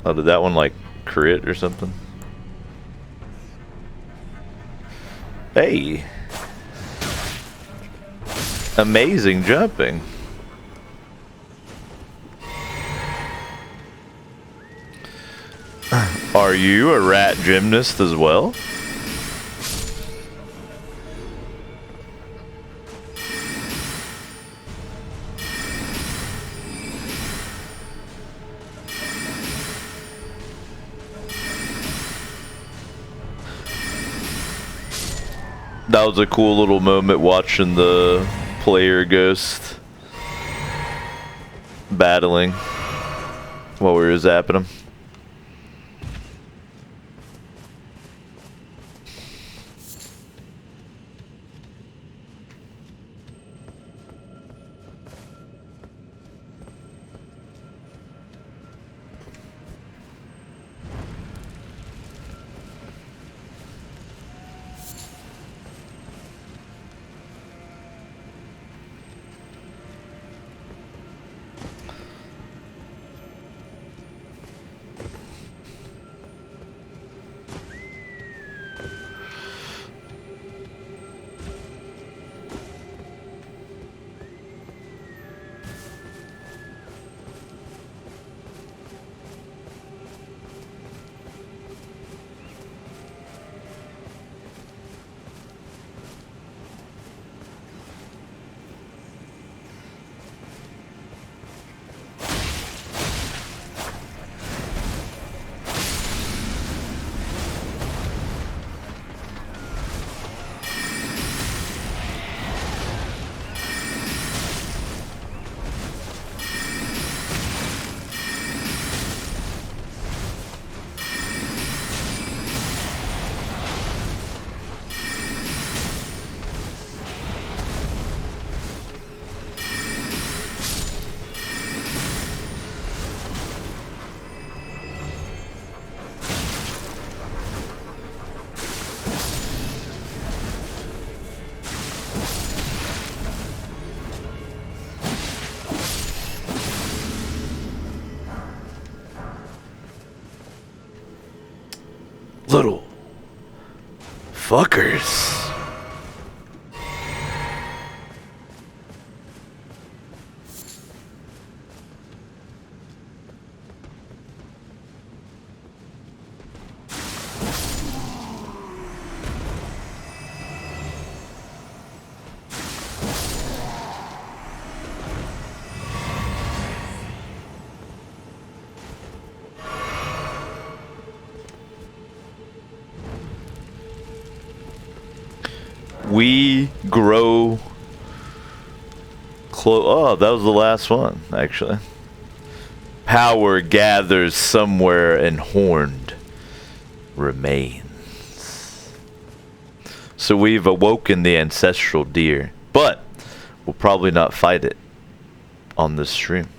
Oh, did that one like crit or something? Hey. Amazing jumping. Are you a rat gymnast as well? That was a cool little moment watching the player ghost battling while we were zapping him. Little fuckers. We grow close. Oh, that was the last one, actually. Power gathers somewhere and horned remains. So we've awoken the ancestral deer, but we'll probably not fight it on this stream,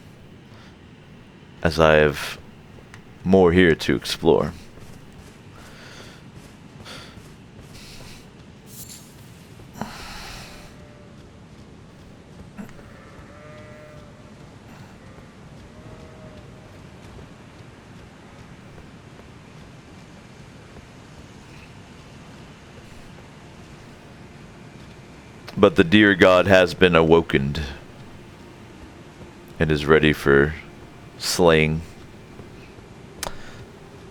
as I have more here to explore. But the deer god has been awokened and is ready for slaying.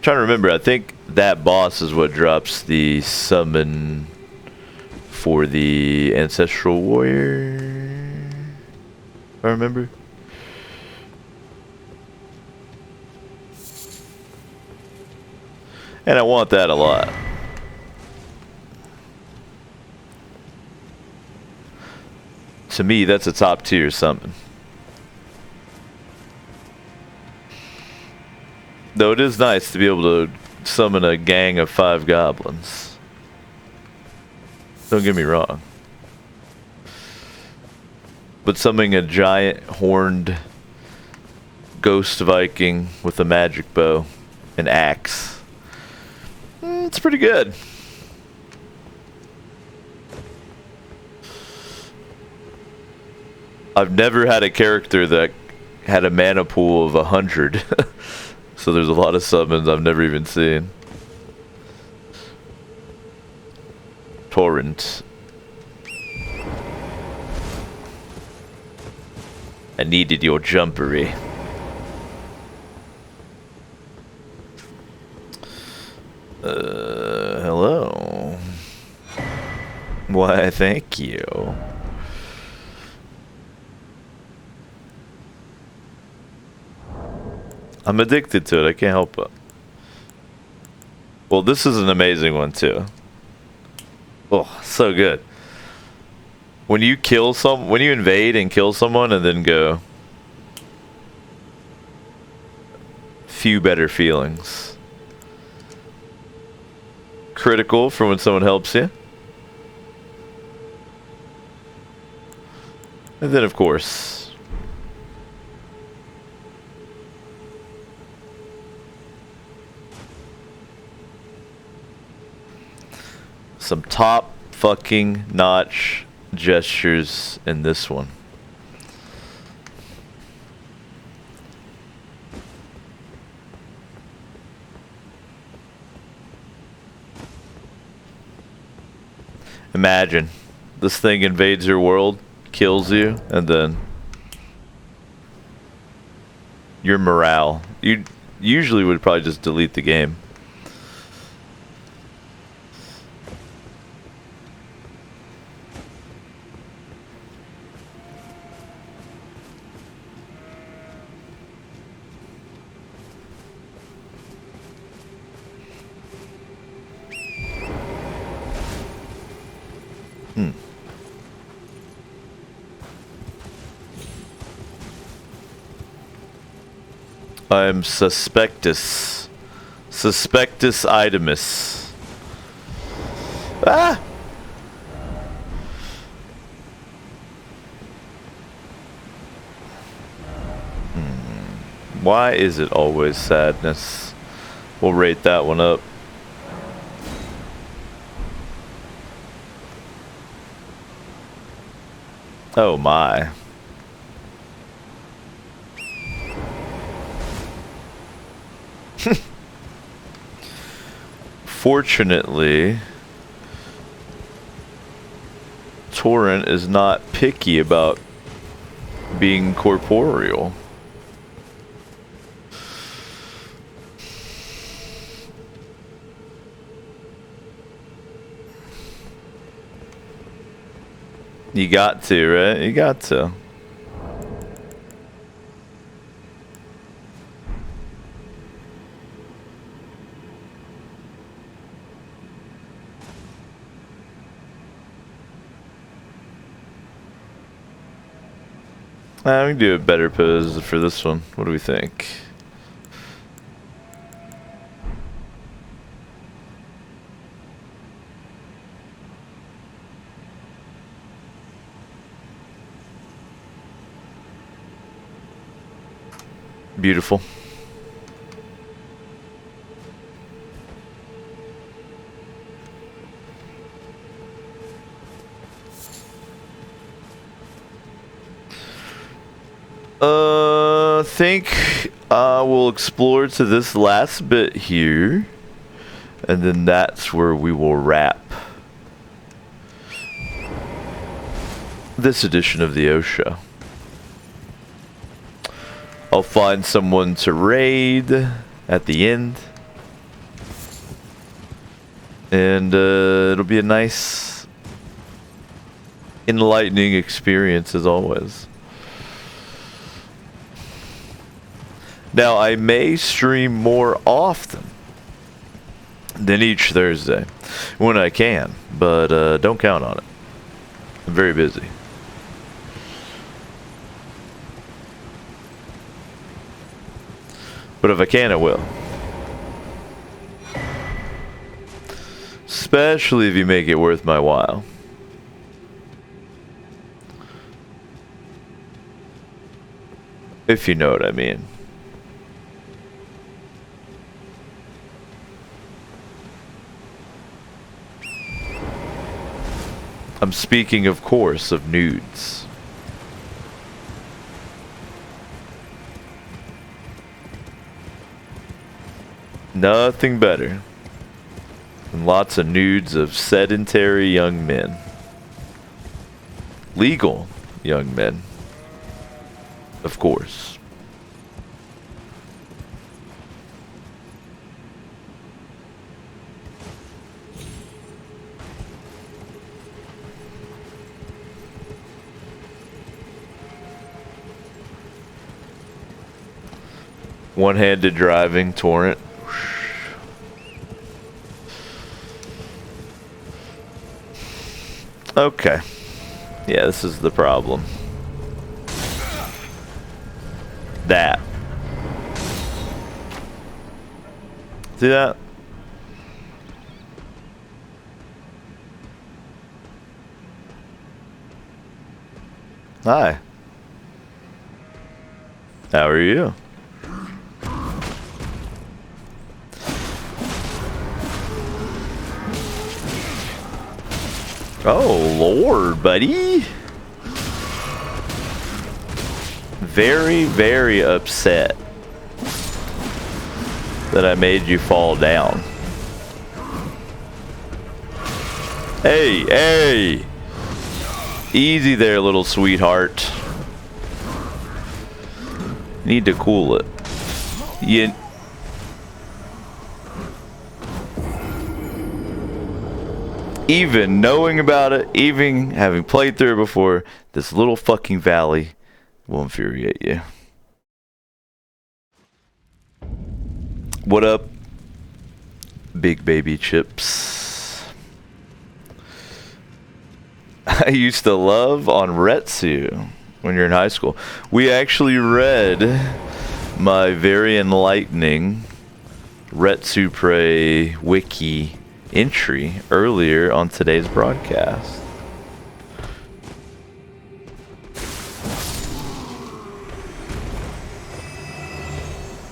Trying to remember, I think that boss is what drops the summon for the ancestral warrior, if I remember. And I want that a lot. To me, that's a top tier summon. Though it is nice to be able to summon a gang of 5 goblins. Don't get me wrong. But summoning a giant horned ghost Viking with a magic bow and axe, it's pretty good. I've never had a character that had a mana pool of 100. So there's a lot of summons I've never even seen. Torrent. I needed your jumpery. Hello. Why, thank you. I'm addicted to it. I can't help it. Well, this is an amazing one too. Oh, so good. When you when you invade and kill someone and then go, few better feelings. Critical for when someone helps you. And then of course, some top fucking notch gestures in this one. Imagine this thing invades your world, kills you, and then your morale. You usually would probably just delete the game. I'm Suspectus. Suspectus Idamus. Ah! Why is it always sadness? We'll rate that one up. Oh my. Fortunately, Torrent is not picky about being corporeal. You got to, right? You got to. We can do a better pose for this one. What do we think? Beautiful. Think we'll explore to this last bit here, and then that's where we will wrap this edition of the O Show. I'll find someone to raid at the end, and it'll be a nice, enlightening experience as always. Now, I may stream more often than each Thursday when I can, but don't count on it. I'm very busy. But if I can, I will. Especially if you make it worth my while. If you know what I mean. I'm speaking, of course, of nudes. Nothing better than lots of nudes of sedentary young men. Legal young men, of course. One-handed driving, Torrent. Okay. Yeah, this is the problem. That. See that? Hi. How are you? Oh, Lord, buddy. Very, very upset that I made you fall down. Hey, hey. Easy there, little sweetheart. Need to cool it. You... Even knowing about it, even having played through it before, this little fucking valley will infuriate you. What up, big baby chips? I used to love on Retsu when you're in high school. We actually read my very enlightening Retsu Prey wiki entry earlier on today's broadcast.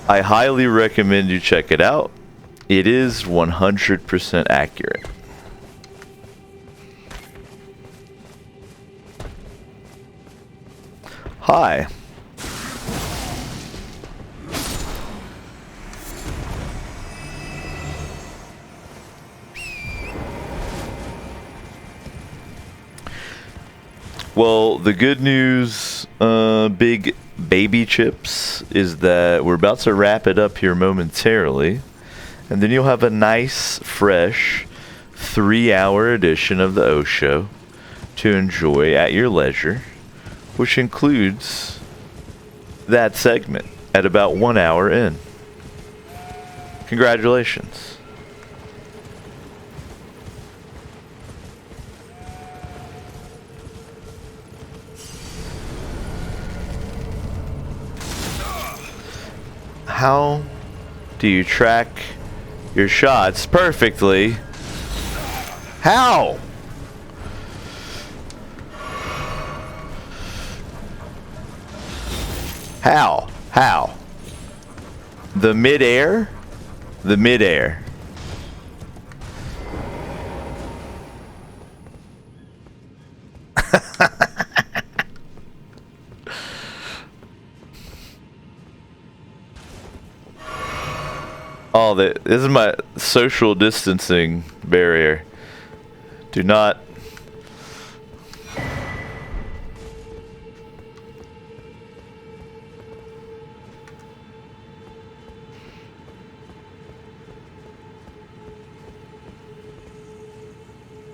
I highly recommend you check it out. It is 100% accurate. Hi. Well, the good news, big baby chips, is that we're about to wrap it up here momentarily. And then you'll have a nice, fresh 3-hour edition of the O Show to enjoy at your leisure, which includes that segment at about 1 hour in. Congratulations. How do you track your shots perfectly? How? How? The midair? The midair. Oh, this is my social distancing barrier. Do not.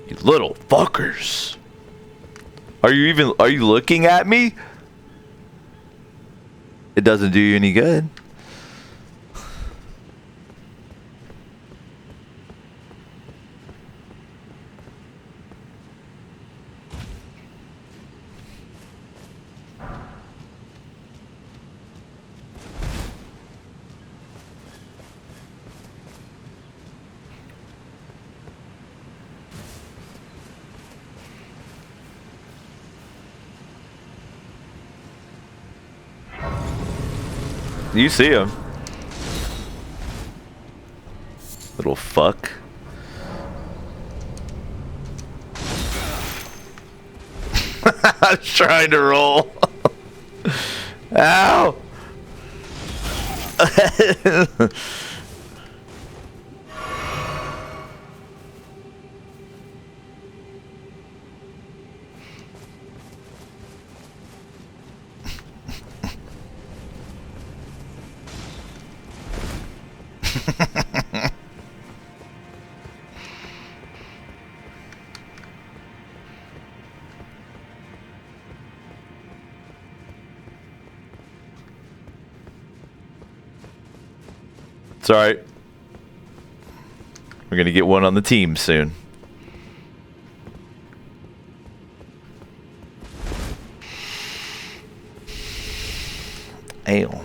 You little fuckers. Are you looking at me? It doesn't do you any good. You see him. Little fuck. I was trying to roll. Ow! It's alright. We're gonna get one on the team soon. Ale.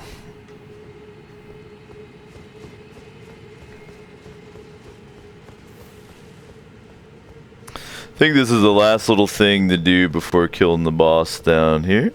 I think this is the last little thing to do before killing the boss down here.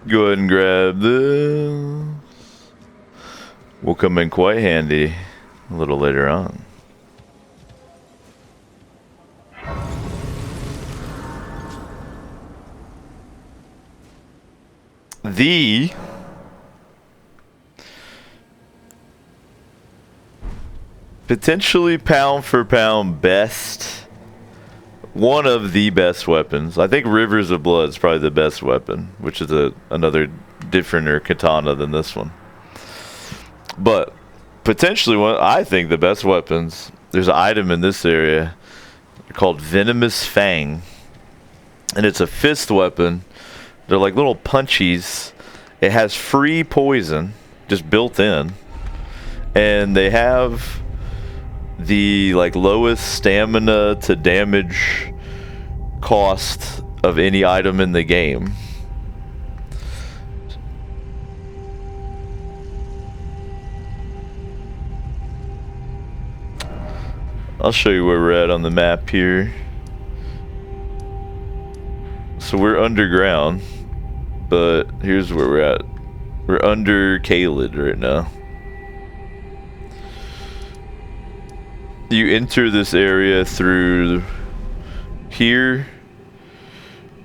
Go ahead and grab this. Will come in quite handy a little later on. The potentially pound for pound best, one of the best weapons. I think Rivers of Blood is probably the best weapon, which is another differenter katana than this one. But potentially one, I think the best weapons, there's an item in this area called Venomous Fang. And it's a fist weapon. They're like little punchies. It has free poison just built in. and they have the like lowest stamina to damage cost of any item in the game. I'll show you where we're at on the map here. So we're underground, but here's where we're at. We're under Caelid right now. You enter this area through here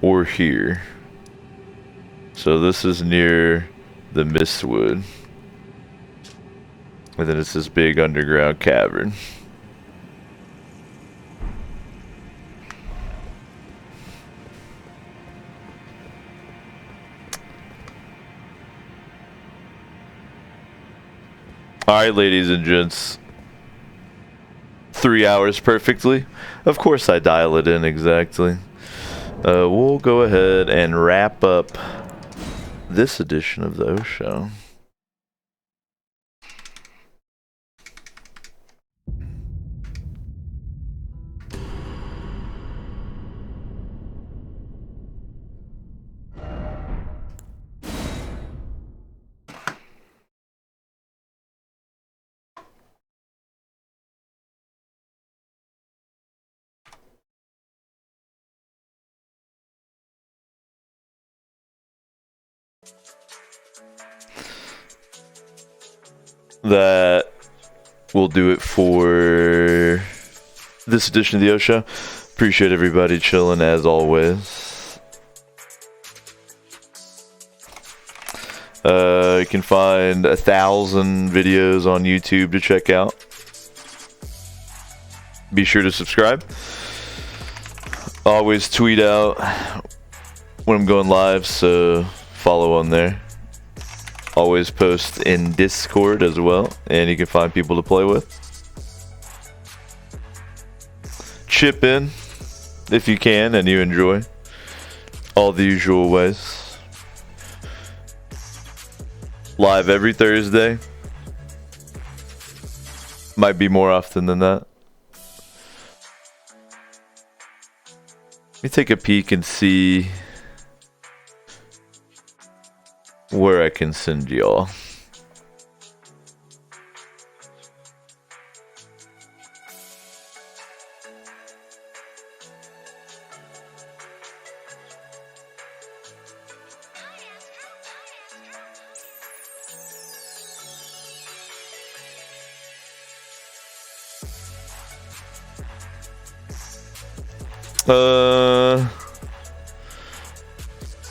or here. So this is near the Mistwood. And then it's this big underground cavern. Alright, ladies and gents. 3 hours perfectly. Of course I dial it in exactly. We'll go ahead and wrap up this edition of the O Show. That will do it for this edition of the O Show. Appreciate everybody chilling as always. You can find 1,000 videos on YouTube to check out. Be sure to subscribe. Always tweet out when I'm going live, so follow on there. Always post in Discord as well, and you can find people to play with. Chip in if you can and you enjoy. All the usual ways. Live every Thursday. Might be more often than that. Let me take a peek and see where I can send y'all.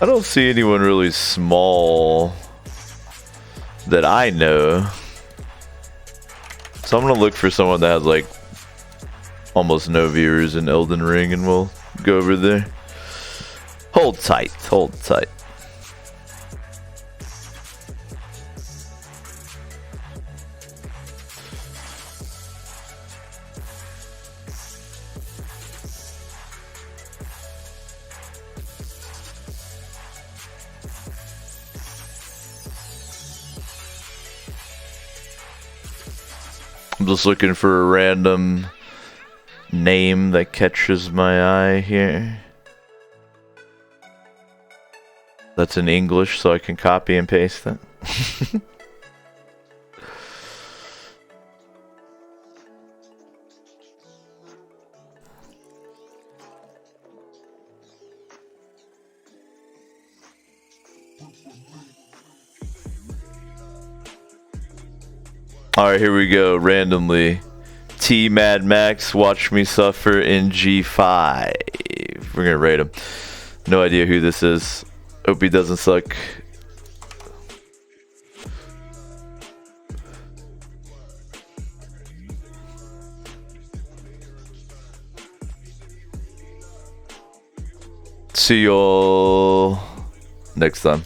I don't see anyone really small that I know. So I'm gonna look for someone that has like almost no viewers in Elden Ring, and we'll go over there. Hold tight, hold tight. I'm just looking for a random name that catches my eye here. That's in English, so I can copy and paste it. Alright, here we go. Randomly. T Mad Max, watch me suffer in G5. We're gonna rate him. No idea who this is. Hope he doesn't suck. See y'all next time.